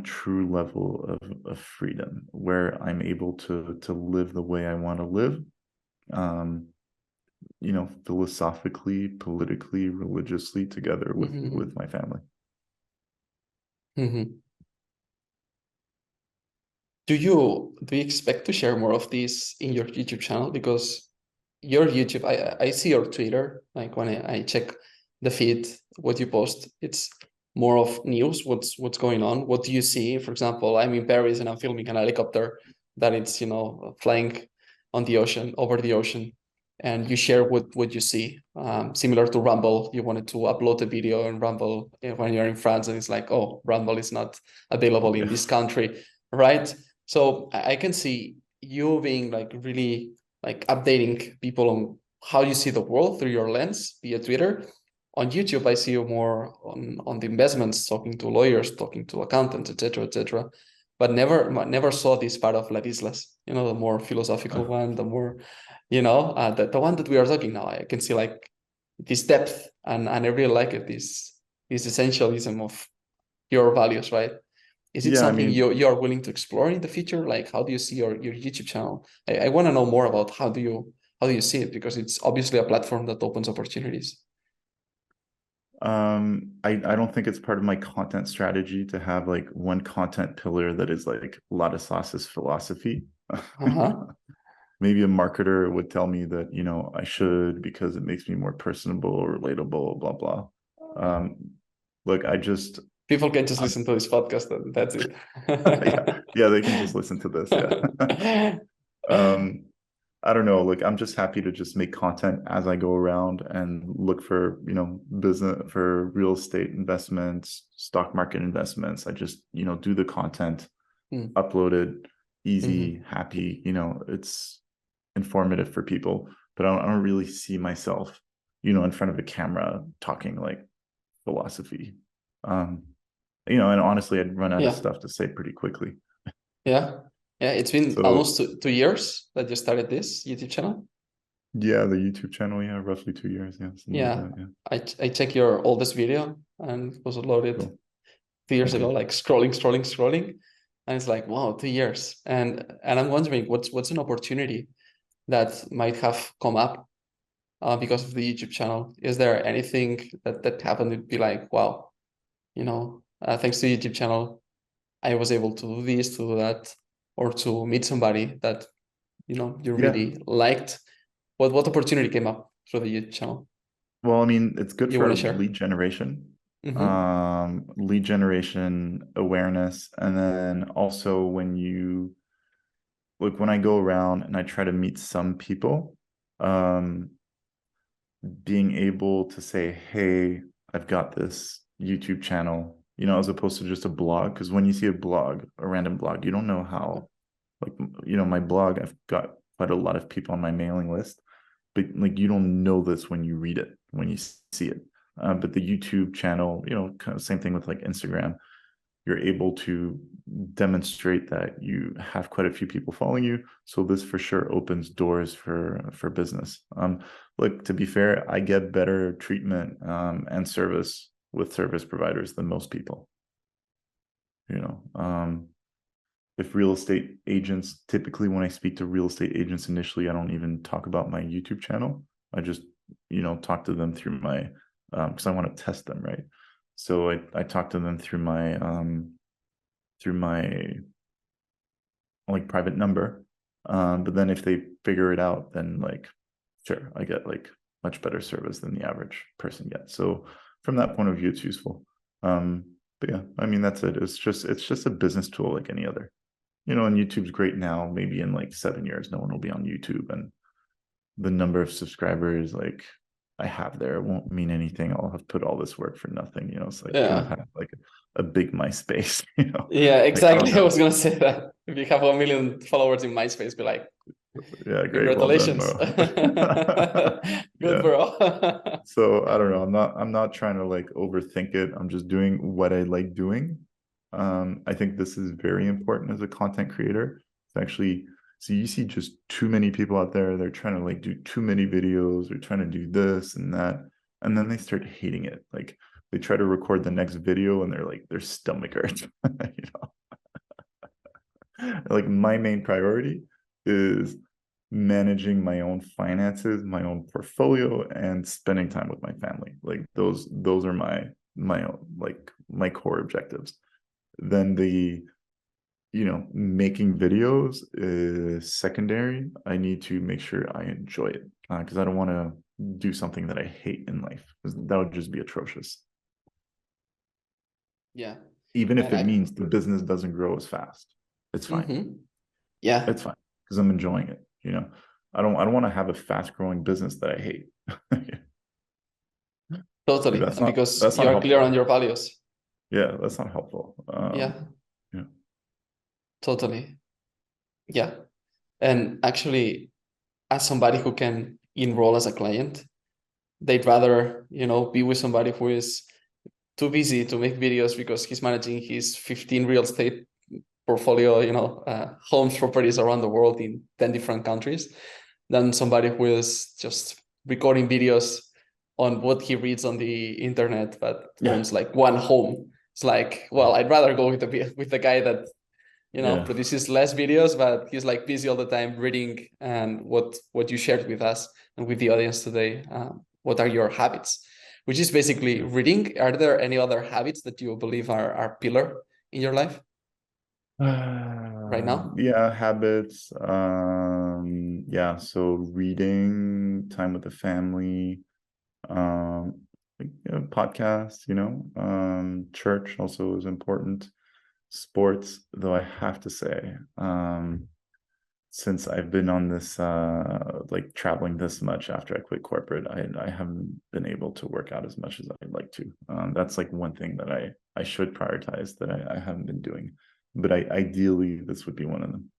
true level of freedom where I'm able to live the way I want to live, um philosophically, politically, religiously, together Mm-hmm. with my family. Mm-hmm. Do you expect to share more of this in your YouTube channel? Because your YouTube, I see your Twitter, like when I check the feed, what you post, it's more of news, what's going on. What do you see? For example, I'm in Paris and I'm filming an helicopter that it's, flying on the ocean, over the ocean, and you share what you see. Similar to Rumble, you wanted to upload a video on Rumble when you're in France, and it's like, oh, Rumble is not available in Yeah. this country, right? So I can see you being like really like updating people on how you see the world through your lens via Twitter. On YouTube, I see you more on the investments, talking to lawyers, talking to accountants, etc., etc. But never saw this part of Ladislas, the more philosophical one, the more, the one that we are talking now. I can see like this depth, and I really like it, this essentialism of your values, right? Is it Yeah, I something mean, you're willing to explore in the future? Like, how do you see your YouTube channel? I want to know more about how do you see it, because it's obviously a platform that opens opportunities. I don't think it's part of my content strategy to have like one content pillar that is like Ladislas's philosophy. Uh-huh. Maybe a marketer would tell me that, I should because it makes me more personable, relatable, blah blah. Um, Look, People can just I'm, listen to this podcast and that's it. yeah, yeah, they can just listen to this. Yeah. um, I don't know. Like, I'm just happy to just make content as I go around and look for, business, for real estate investments, stock market investments. I just, do the content, Mm, upload it, mhm. easy, happy, it's informative for people, but I don't really see myself, in front of a camera talking like philosophy. Um, and honestly, I'd run out of Yeah, stuff to say pretty quickly. yeah, yeah. It's been almost So 2 years that you started this YouTube channel. yeah, the YouTube channel, yeah, roughly 2 years, yeah, something like Yeah, that, yeah. I check your oldest video and it was uploaded Cool. 2 years Thank ago, you. like scrolling, and it's like, wow, 2 years. And I'm wondering what's an opportunity that might have come up because of the YouTube channel. Is there anything that happened to be like, wow, thanks to the YouTube channel, I was able to do this, to do that, or to meet somebody that you Yeah. really liked? What opportunity came up through the YouTube channel? Well, I mean, it's good You want for to share? Mm-hmm. lead generation, awareness, and then also when I go around and I try to meet some people, um, being able to say, hey, I've got this YouTube channel, as opposed to just a blog. Because when you see a random blog, you don't know how, like, my blog, I've got quite a lot of people on my mailing list, but like, you don't know this when you read it, when you see it. But the YouTube channel, kind of same thing with like Instagram, you're able to demonstrate that you have quite a few people following you. So this for sure opens doors for business. Look, to be fair, I get better treatment and service with service providers than most people. You know, if real estate agents, typically when I speak to real estate agents initially, I don't even talk about my YouTube channel. I just, talk to them through my, because I want to test them, right? So I talk to them through my like private number. But then if they figure it out, then like, sure, I get like much better service than the average person gets. So from that point of view, it's useful. But yeah, I mean, that's it. It's just a business tool like any other. And YouTube's great now. Maybe in like 7 years, no one will be on YouTube, and the number of subscribers like I have there won't mean anything. I'll have put all this work for nothing. It's like gonna Yeah. have like a big MySpace. Yeah, Like I don't exactly. I know. was gonna say that. If you have 1 million followers in MySpace, be like, Yeah, great. Well done, congratulations. bro. Good, Yeah. bro. So I don't know. I'm not trying to like overthink it. I'm just doing what I like doing. I think this is very important as a content creator. It's actually, so you see just too many people out there, they're trying to like do too many videos, they're trying to do this and that, and then they start hating it. Like they try to record the next video and they're like, their stomach hurts. You know, like my main priority is managing my own finances, my own portfolio, and spending time with my family. Like those are my like my core objectives. Then the, you know, making videos is secondary. I need to make sure I enjoy it, because I don't want to do something that I hate in life, because that would just be atrocious. Yeah. Even if And it I, means the business doesn't grow as fast, it's fine. Yeah, It's fine because I'm enjoying it. You know, I don't want to have a fast growing business that I hate. Like totally. that's And not because that's you not are clear on helpful. your values. Yeah, that's not helpful. Yeah, Yeah. totally. Yeah. And actually, as somebody who can enroll as a client, they'd rather, be with somebody who is too busy to make videos because he's managing his 15 real estate portfolio, homes, properties around the world in 10 different countries, than somebody who is just recording videos on what he reads on the internet but Yeah. owns like one home. It's like, well, I'd rather go with the guy that Yeah. produces less videos, but he's like busy all the time reading. And what you shared with us and with the audience today, what are your habits, which is basically reading. Are there any other habits that you believe are pillar in your life right now? Yeah, habits. Yeah, so reading, time with the family, like, podcasts, church also is important. Sports, though I have to say, since I've been on this like traveling this much after I quit corporate, I haven't been able to work out as much as I'd like to. That's like one thing that I should prioritize that I haven't been doing, but ideally this would be one of them.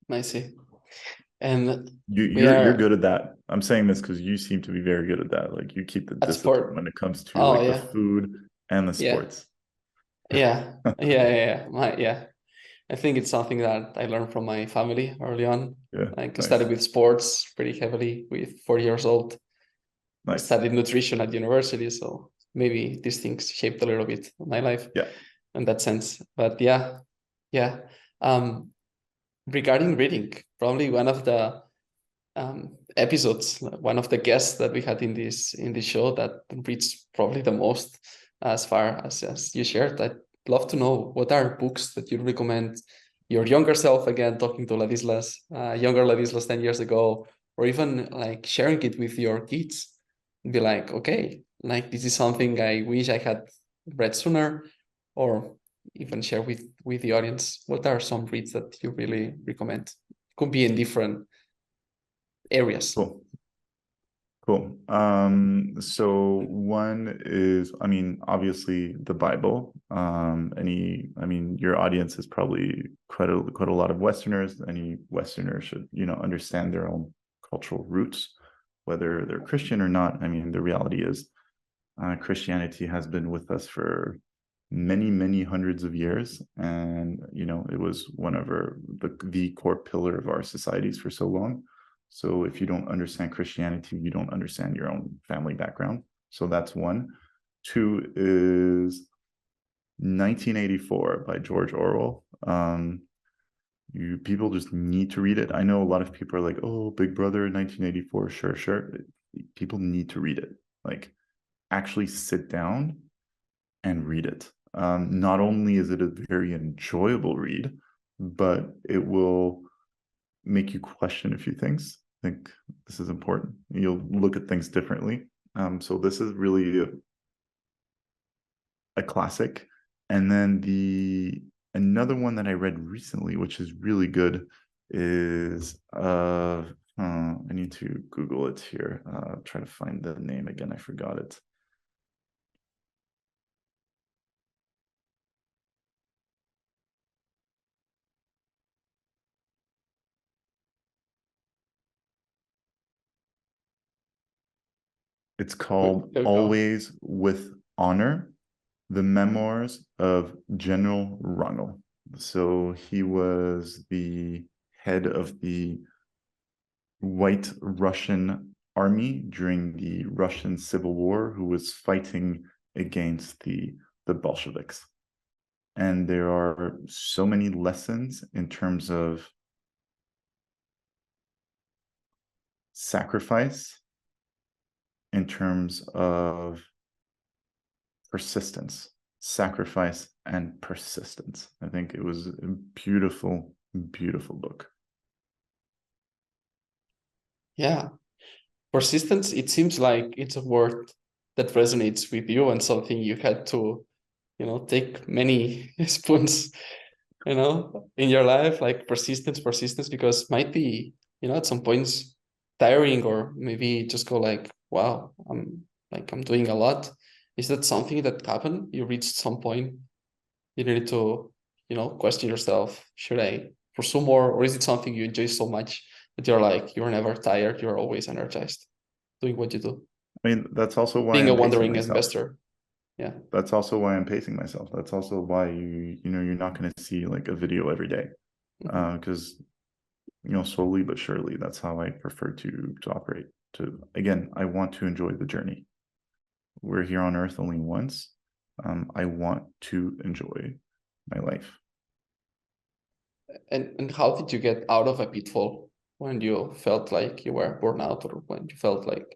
I see. And we You're are good at that. I'm saying this because you seem to be very good at that. Like you keep the at discipline sport. when it comes to Oh like the yeah, food and the yeah, sports. yeah. I think it's something that I learned from my family early on. Yeah, Like I started nice, with sports pretty heavily with 4 years old. I nice. studied nutrition at university, so maybe these things shaped a little bit my life Yeah. in that sense. But yeah. Um, Regarding reading, probably one of the episodes, one of the guests that we had in this show that reads probably the most, as far as you shared. I'd love to know what are books that you recommend your younger self, again talking to Ladislas, younger Ladislas 10 years ago, or even like sharing it with your kids. Be like, okay, like this is something I wish I had read sooner, or even share with the audience. What are some reads that you really recommend? Could be in different areas. Cool. Cool. So one is, I mean, obviously the Bible. Your audience is probably quite a lot of Westerners. Any Westerner should, understand their own cultural roots, whether they're Christian or not. I mean, the reality is, Christianity has been with us for many, many hundreds of years, and it was one of the core pillar of our societies for so long. So if you don't understand Christianity, you don't understand your own family background. So that's one. Two is 1984 by George Orwell. You people just need to read it. I know a lot of people are like, "Oh, Big Brother 1984." Sure, sure. People need to read it. Like, actually sit down and read it. Not only is it a very enjoyable read, but it will make you question a few things. I think this is important. You'll look at things differently. So this is really a classic. And then another one that I read recently, which is really good, is I need to Google it here. Try to find the name again. I forgot it. It's called Go. Always with Honor The Memoirs of General Wrangel. So he was the head of the White Russian army during the Russian Civil War, who was fighting against the Bolsheviks. And there are so many lessons in terms of sacrifice, in terms of persistence, sacrifice and persistence. I think it was a beautiful, beautiful book. Yeah. Persistence, it seems like it's a word that resonates with you and something you had to, take many spoons, in your life, like persistence, because might be, at some points tiring, or maybe just go like, wow, I'm doing a lot. Is that something that happened? You reached some point, you needed to, question yourself, should I pursue more, or is it something you enjoy so much that you're like, you're never tired, you're always energized doing what you do? I mean, that's also why Being a I'm pacing wandering myself. investor. Yeah. That's also why I'm pacing myself. That's also why you're not going to see like a video every day, because slowly but surely that's how I prefer to operate. Again, I want to enjoy the journey. We're here on Earth only once. I want to enjoy my life. And how did you get out of a pitfall when you felt like you were burned out, or when you felt like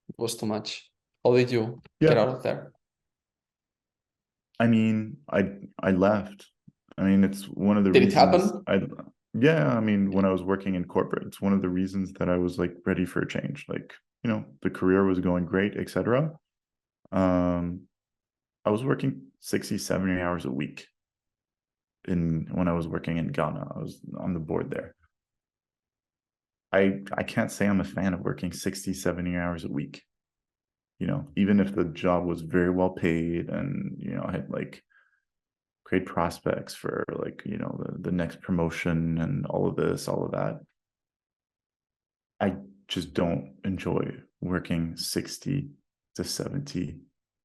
it was too much? How did you get Yeah, out of there? I mean, I left. I mean, it's one of the Did it reasons happen? yeah, I mean, when I was working in corporate, it's one of the reasons that I was like ready for a change. Like, the career was going great, etc. I was working 60, 70 hours a week when I was working in Ghana. I was on the board there. I can't say I'm a fan of working 60, 70 hours a week. Even if the job was very well paid and, I had like great prospects for like, the next promotion and all of this, all of that. I just don't enjoy working 60 to 70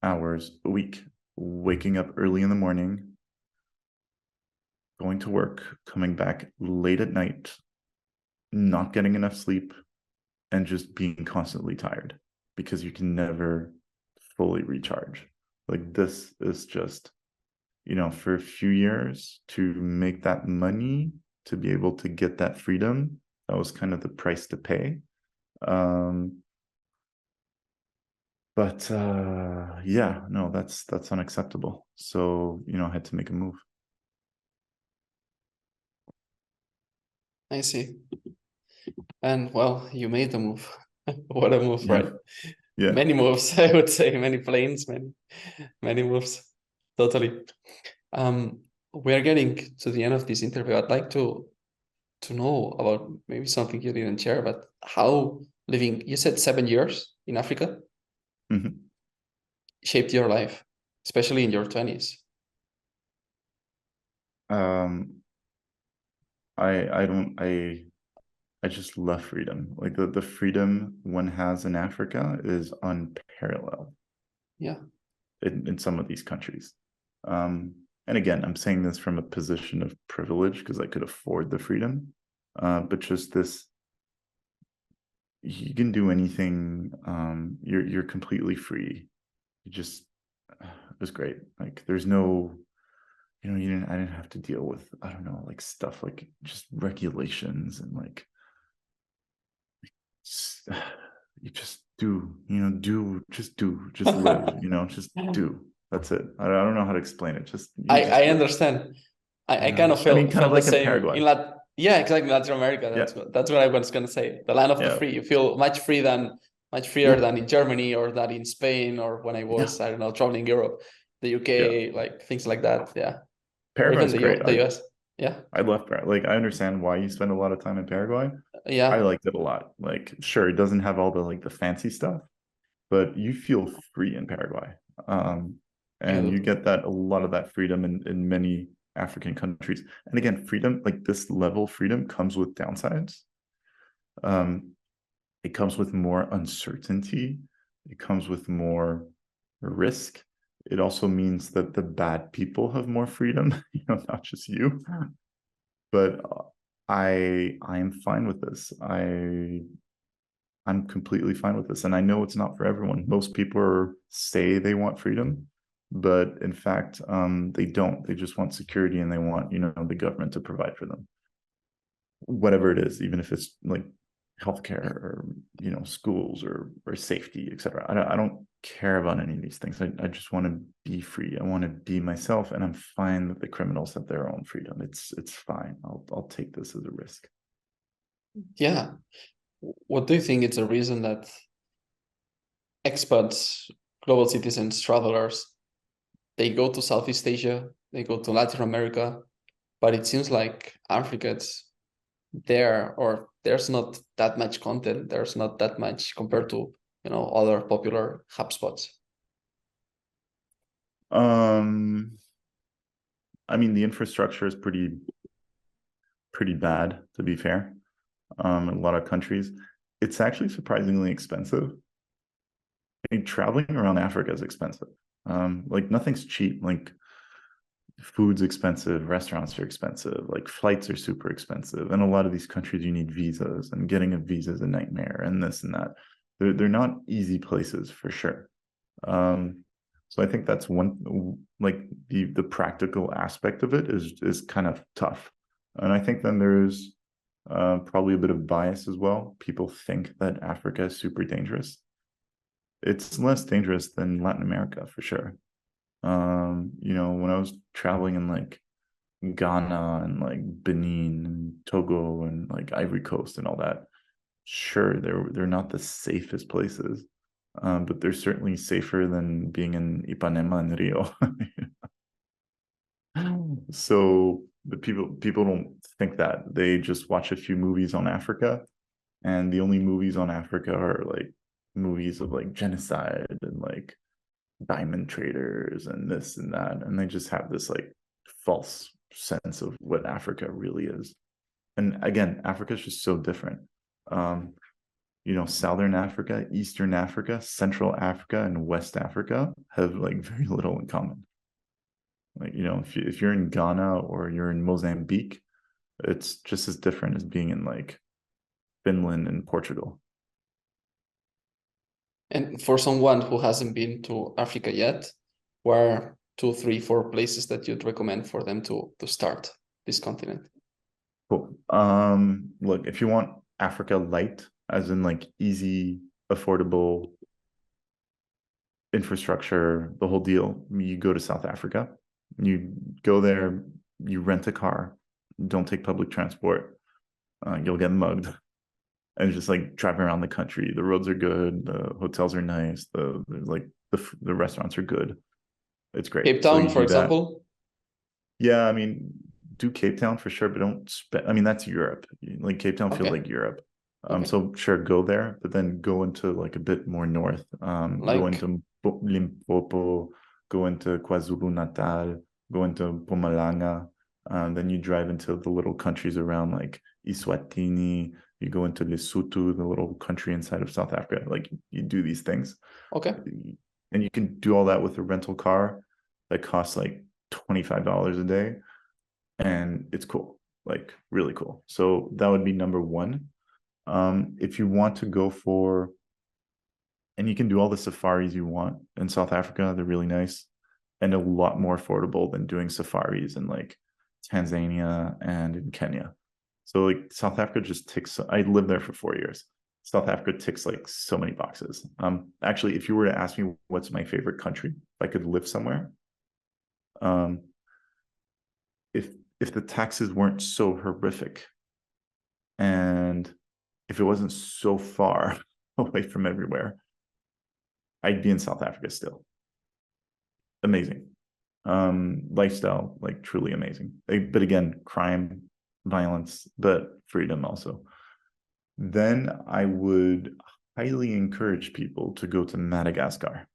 hours a week, waking up early in the morning, going to work, coming back late at night, not getting enough sleep, and just being constantly tired because you can never fully recharge. Like this is just, for a few years to make that money, to be able to get that freedom, that was kind of the price to pay. But yeah, no, that's unacceptable. So, I had to make a move. I see. And well, you made the move. What a move, Yeah, right? yeah. Many moves, I would say, many planes, many moves. Totally. We're getting to the end of this interview. I'd like to know about maybe something you didn't share, but how living, you said 7 years in Africa, Mhm. shaped your life, especially in your 20s. Um, I don't I just love freedom. Like the freedom one has in Africa is unparalleled Yeah. in some of these countries. And again, I'm saying this from a position of privilege because I could afford the freedom. But just this, you can do anything. You're completely free. You just, it was great. Like there's no, I didn't have to deal with, I don't know, like stuff like just regulations and like you just do, just live, just do. That's it. I don't know how to explain it. Just you just I live. understand. I kind of I mean, kind of felt the like in same Paraguay. in yeah, exactly, Latin America. Yeah, That's what I was gonna say. The land of the yeah, free. You feel much freer yeah, than in Germany, or that in Spain, or when I yeah, was, I don't know, traveling Europe, the yeah. UK, like things like that. Yeah. Or even Paraguay's great. the US. Yeah. I love Paraguay. Like I understand why you spend a lot of time in Paraguay. I Yeah. liked it a lot. Like, sure, it doesn't have all the like the fancy stuff, but you feel free in Paraguay. Um, You and you do. get that a lot of that freedom in many African countries. And again, freedom, like this level of freedom comes with downsides. Um, it comes with more uncertainty. It comes with more risk. it also means that the bad people have more freedom, not just you. But I am fine with this. I'm completely fine with this. And I know it's not for everyone. Most people say they want freedom, but in fact, they don't. They just want security and they want, the government to provide for them. Whatever it is, even if it's like healthcare or, schools or safety, etc. I don't care about any of these things. I just want to be free. I want to be myself, and I'm fine that the criminals have their own freedom. It's fine. I'll take this as a risk. Yeah. What do you think is the reason that expats, global citizens, travelers, they go to Southeast Asia, they go to Latin America, but it seems like Africa's there, or there's not that much content. There's not that much compared to, other popular hotspots. I mean, the infrastructure is pretty bad, to be fair. In a lot of countries, it's actually surprisingly expensive. I mean, traveling around Africa is expensive. Like nothing's cheap. Like food's expensive, restaurants are expensive, like flights are super expensive. And a lot of these countries, you need visas, and getting a visa is a nightmare, and this and that. They're not easy places for sure. So I think that's one, like the practical aspect of it is kind of tough. And I think then there's probably a bit of bias as well. People think that Africa is super dangerous. It's less dangerous than Latin America for sure. When I was traveling in like Ghana and like Benin and Togo and like Ivory Coast and all that, sure, they're not the safest places, but they're certainly safer than being in Ipanema and Rio. So the people don't think that. They just watch a few movies on Africa, and the only movies on Africa are like movies of like genocide and like diamond traders and this and that, and they just have this like false sense of what Africa really is. And again, Africa is just so different. Southern Africa, Eastern Africa, Central Africa, and West Africa have like very little in common. Like, if you're in Ghana or you're in Mozambique, it's just as different as being in like Finland and Portugal. And for someone who hasn't been to Africa yet, where are 2, 3, 4 places that you'd recommend for them to start this continent? Cool. Look, if you want Africa light, as in like easy, affordable infrastructure, the whole deal, you go to South Africa. You go there, you rent a car, don't take public transport. You'll get mugged. And just like driving around the country. The roads are good, the hotels are nice, the restaurants are good. It's great. Cape So Town, you for do that. example? Yeah, I mean, do Cape Town for sure, but don't spend. I mean, that's Europe. Like Cape Town feels Okay. like Europe. Okay. So sure, go there, but then go into like a bit more north. Go Like, into Limpopo, go into KwaZulu-Natal, go into Mpumalanga. Then you drive into the little countries around like Eswatini. You go into Lesotho, the little country inside of South Africa. Like you do these things. okay. And you can do all that with a rental car that costs like $25 a day. And it's cool, like really cool. So that would be number one. If you want to go for, and you can do all the safaris you want in South Africa, they're really nice and a lot more affordable than doing safaris in like Tanzania and in Kenya. So like South Africa just ticks. I lived there for 4 years. South Africa ticks like so many boxes. Actually, if you were to ask me what's my favorite country, if I could live somewhere, if the taxes weren't so horrific, and if it wasn't so far away from everywhere, I'd be in South Africa still. Amazing. Lifestyle, like truly amazing. But again, crime, violence, but freedom also. Then I would highly encourage people to go to Madagascar.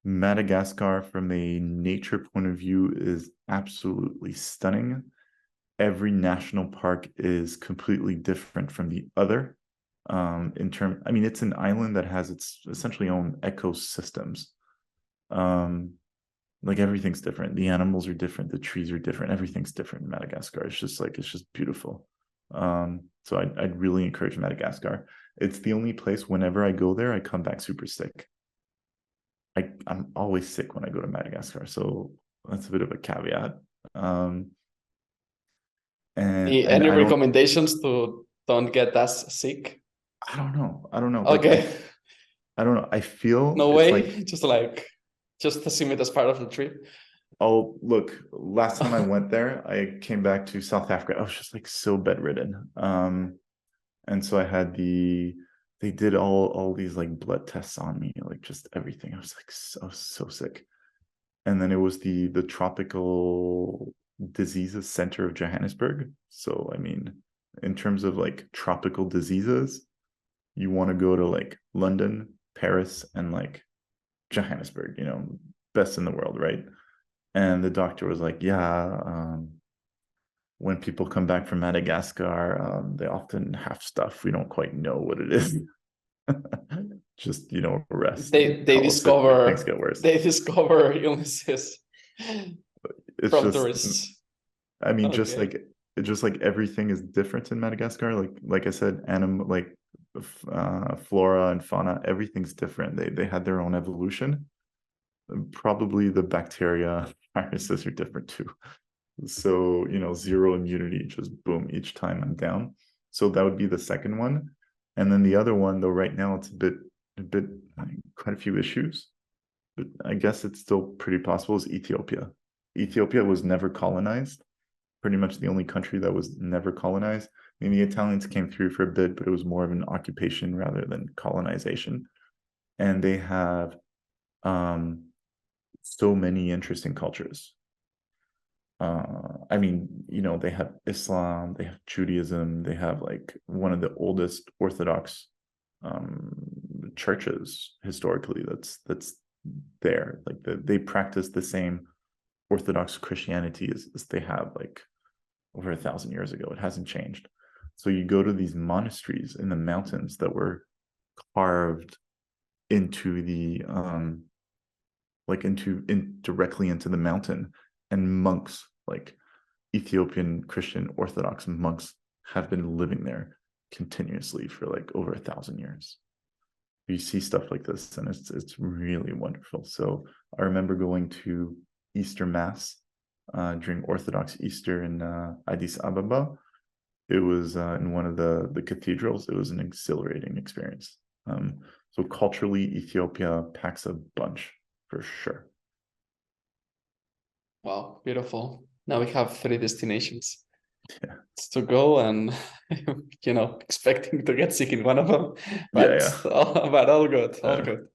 Madagascar, from a nature point of view, is absolutely stunning. Every national park is completely different from the other. I mean, it's an island that has its essentially own ecosystems. Like everything's different. The animals are different. The trees are different. Everything's different in Madagascar. It's just beautiful. So I'd really encourage Madagascar. It's the only place whenever I go there, I come back super sick. I'm always sick when I go to Madagascar. So that's a bit of a caveat. Um, and Any I don't recommendations to don't get as sick? I don't know, but Okay. I don't know. I feel No it's like, way. Just assume it as part of the trip. oh, look, last time I went there, I came back to South Africa. I was just like so bedridden. And so I had they did all these like blood tests on me, like just everything. I was like so sick. And then it was the tropical diseases center of Johannesburg. So I mean, in terms of like tropical diseases, you want to go to like London, Paris, and like Johannesburg, best in the world, right? And the doctor was like, yeah, when people come back from Madagascar, they often have stuff. We don't quite know what it is. Just, rest and They call it sick if things discover get worse. they discover illnesses It's from just, tourists. I mean, Okay. just like everything is different in Madagascar. Like I said, flora and fauna, everything's different. They had their own evolution. Probably the bacteria, viruses are different too. So, zero immunity, just boom, each time I'm down. So that would be the second one. And then the other one, though, right now it's a bit, quite a few issues, but I guess it's still pretty possible, is Ethiopia. Ethiopia was never colonized, pretty much the only country that was never colonized. I mean, the Italians came through for a bit, but it was more of an occupation rather than colonization. And they have so many interesting cultures. I mean, they have Islam, they have Judaism, they have like one of the oldest Orthodox churches historically that's there. Like they practice the same Orthodox Christianity as they have like over 1,000 years ago. It hasn't changed. So you go to these monasteries in the mountains that were carved into the directly into the mountain, and monks, like Ethiopian Christian Orthodox monks, have been living there continuously for like over 1,000 years. You see stuff like this, and it's really wonderful. So I remember going to Easter Mass during Orthodox Easter in Addis Ababa. It was in one of the cathedrals. It was an exhilarating experience. So culturally, Ethiopia packs a bunch for sure. Wow, beautiful. Now we have three destinations Yeah, to go, and expecting to get sick in one of them, yeah. but all good, all Yeah. good.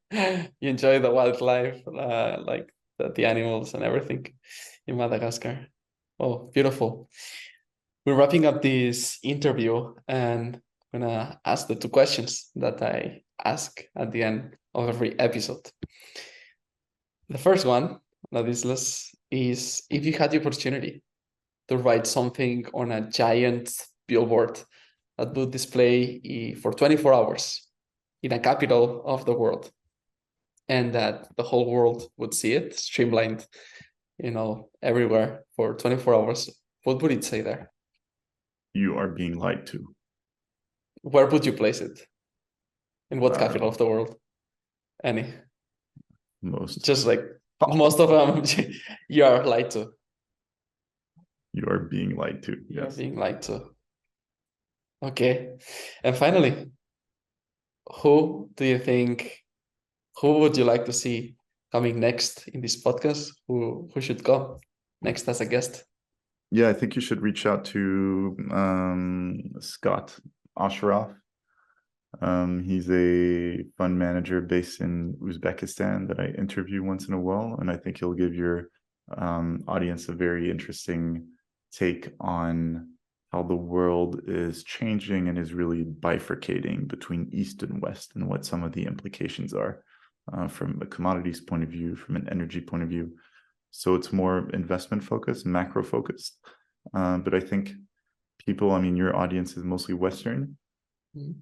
You enjoy the wildlife, like the animals and everything in Madagascar. Oh, beautiful. We're wrapping up this interview, and I'm gonna ask the two questions that I ask at the end of every episode. The first one, Ladislas, is if you had the opportunity to write something on a giant billboard that would display for 24 hours in a capital of the world, and that the whole world would see it streamlined, everywhere for 24 hours, what would it say there? You are being lied to. Where would you place it? In what I don't capital know. of the world? Any? Most. Just like most of them, you are lied to. You are being lied to. You are Yes. being lied to. Okay. And finally, who do you think, who would you like to see coming next in this podcast? Who should come next as a guest? Yeah, I think you should reach out to Scott Ashraf. He's a fund manager based in Uzbekistan that I interview once in a while, and I think he'll give your audience a very interesting take on how the world is changing and is really bifurcating between East and West, and what some of the implications are from a commodities point of view, from an energy point of view. So it's more investment focused, macro focused. But I think people, I mean, your audience is mostly Western. Mm.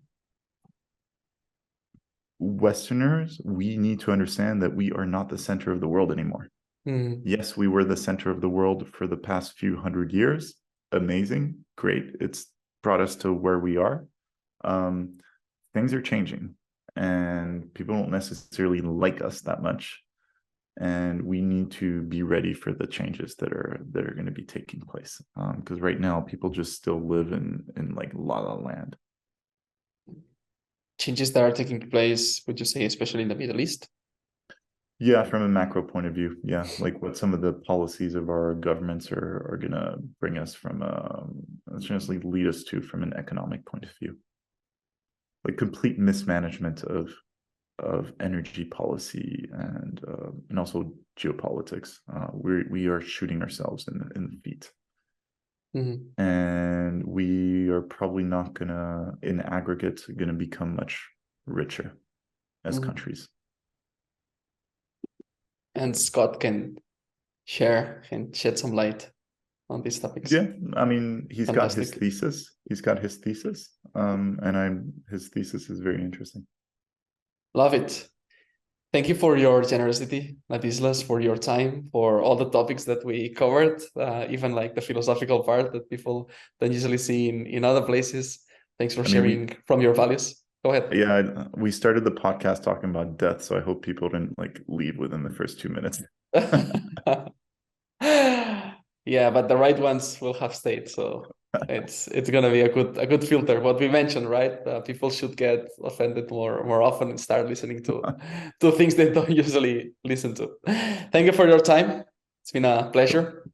Westerners, we need to understand that we are not the center of the world anymore. Yes, we were the center of the world for the past few hundred years. Amazing, great. It's brought us to where we are. Things are changing, and people don't necessarily like us that much. And we need to be ready for the changes that are going to be taking place. Because right now, people just still live in like la la land. Changes that are taking place, would you say, especially in the Middle East? Yeah, from a macro point of view, yeah, like what some of the policies of our governments are gonna bring us from, essentially lead us to from an economic point of view, like complete mismanagement of energy policy and also geopolitics. We are shooting ourselves in the feet, and we are probably not gonna, in aggregate, gonna become much richer as countries. And Scott can shed some light on these topics. Yeah, I mean, he's got his Fantastic. thesis. He's got his thesis. And his thesis is very interesting. Love it. Thank you for your generosity, Ladislas, for your time, for all the topics that we covered, even like the philosophical part that people don't usually see in other places. Thanks for sharing from your values. Go ahead. Yeah, we started the podcast talking about death, so I hope people didn't like leave within the first 2 minutes. Yeah, but the right ones will have stayed, so it's gonna be a good filter. What we mentioned, right? People should get offended more often and start listening to things they don't usually listen to. Thank you for your time. It's been a pleasure.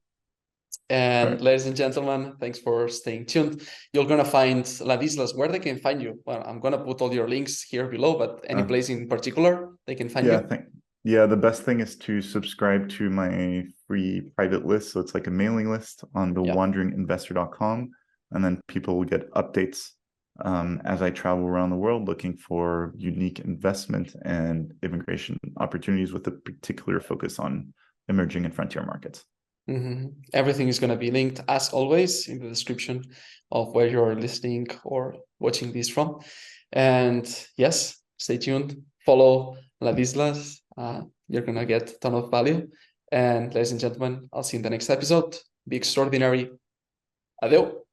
And ladies and gentlemen, thanks for staying tuned. You're gonna find Ladislas. Where they can find you? Well, I'm gonna put all your links here below, but any place in particular they can find you? Yeah, the best thing is to subscribe to my free private list. So it's like a mailing list on the wanderinginvestor.com. And then people will get updates as I travel around the world looking for unique investment and immigration opportunities with a particular focus on emerging and frontier markets. Everything is going to be linked, as always, in the description of where you're listening or watching this from. And yes, stay tuned. Follow Ladislas. You're going to get a ton of value. And ladies and gentlemen, I'll see you in the next episode. Be extraordinary. Adeu.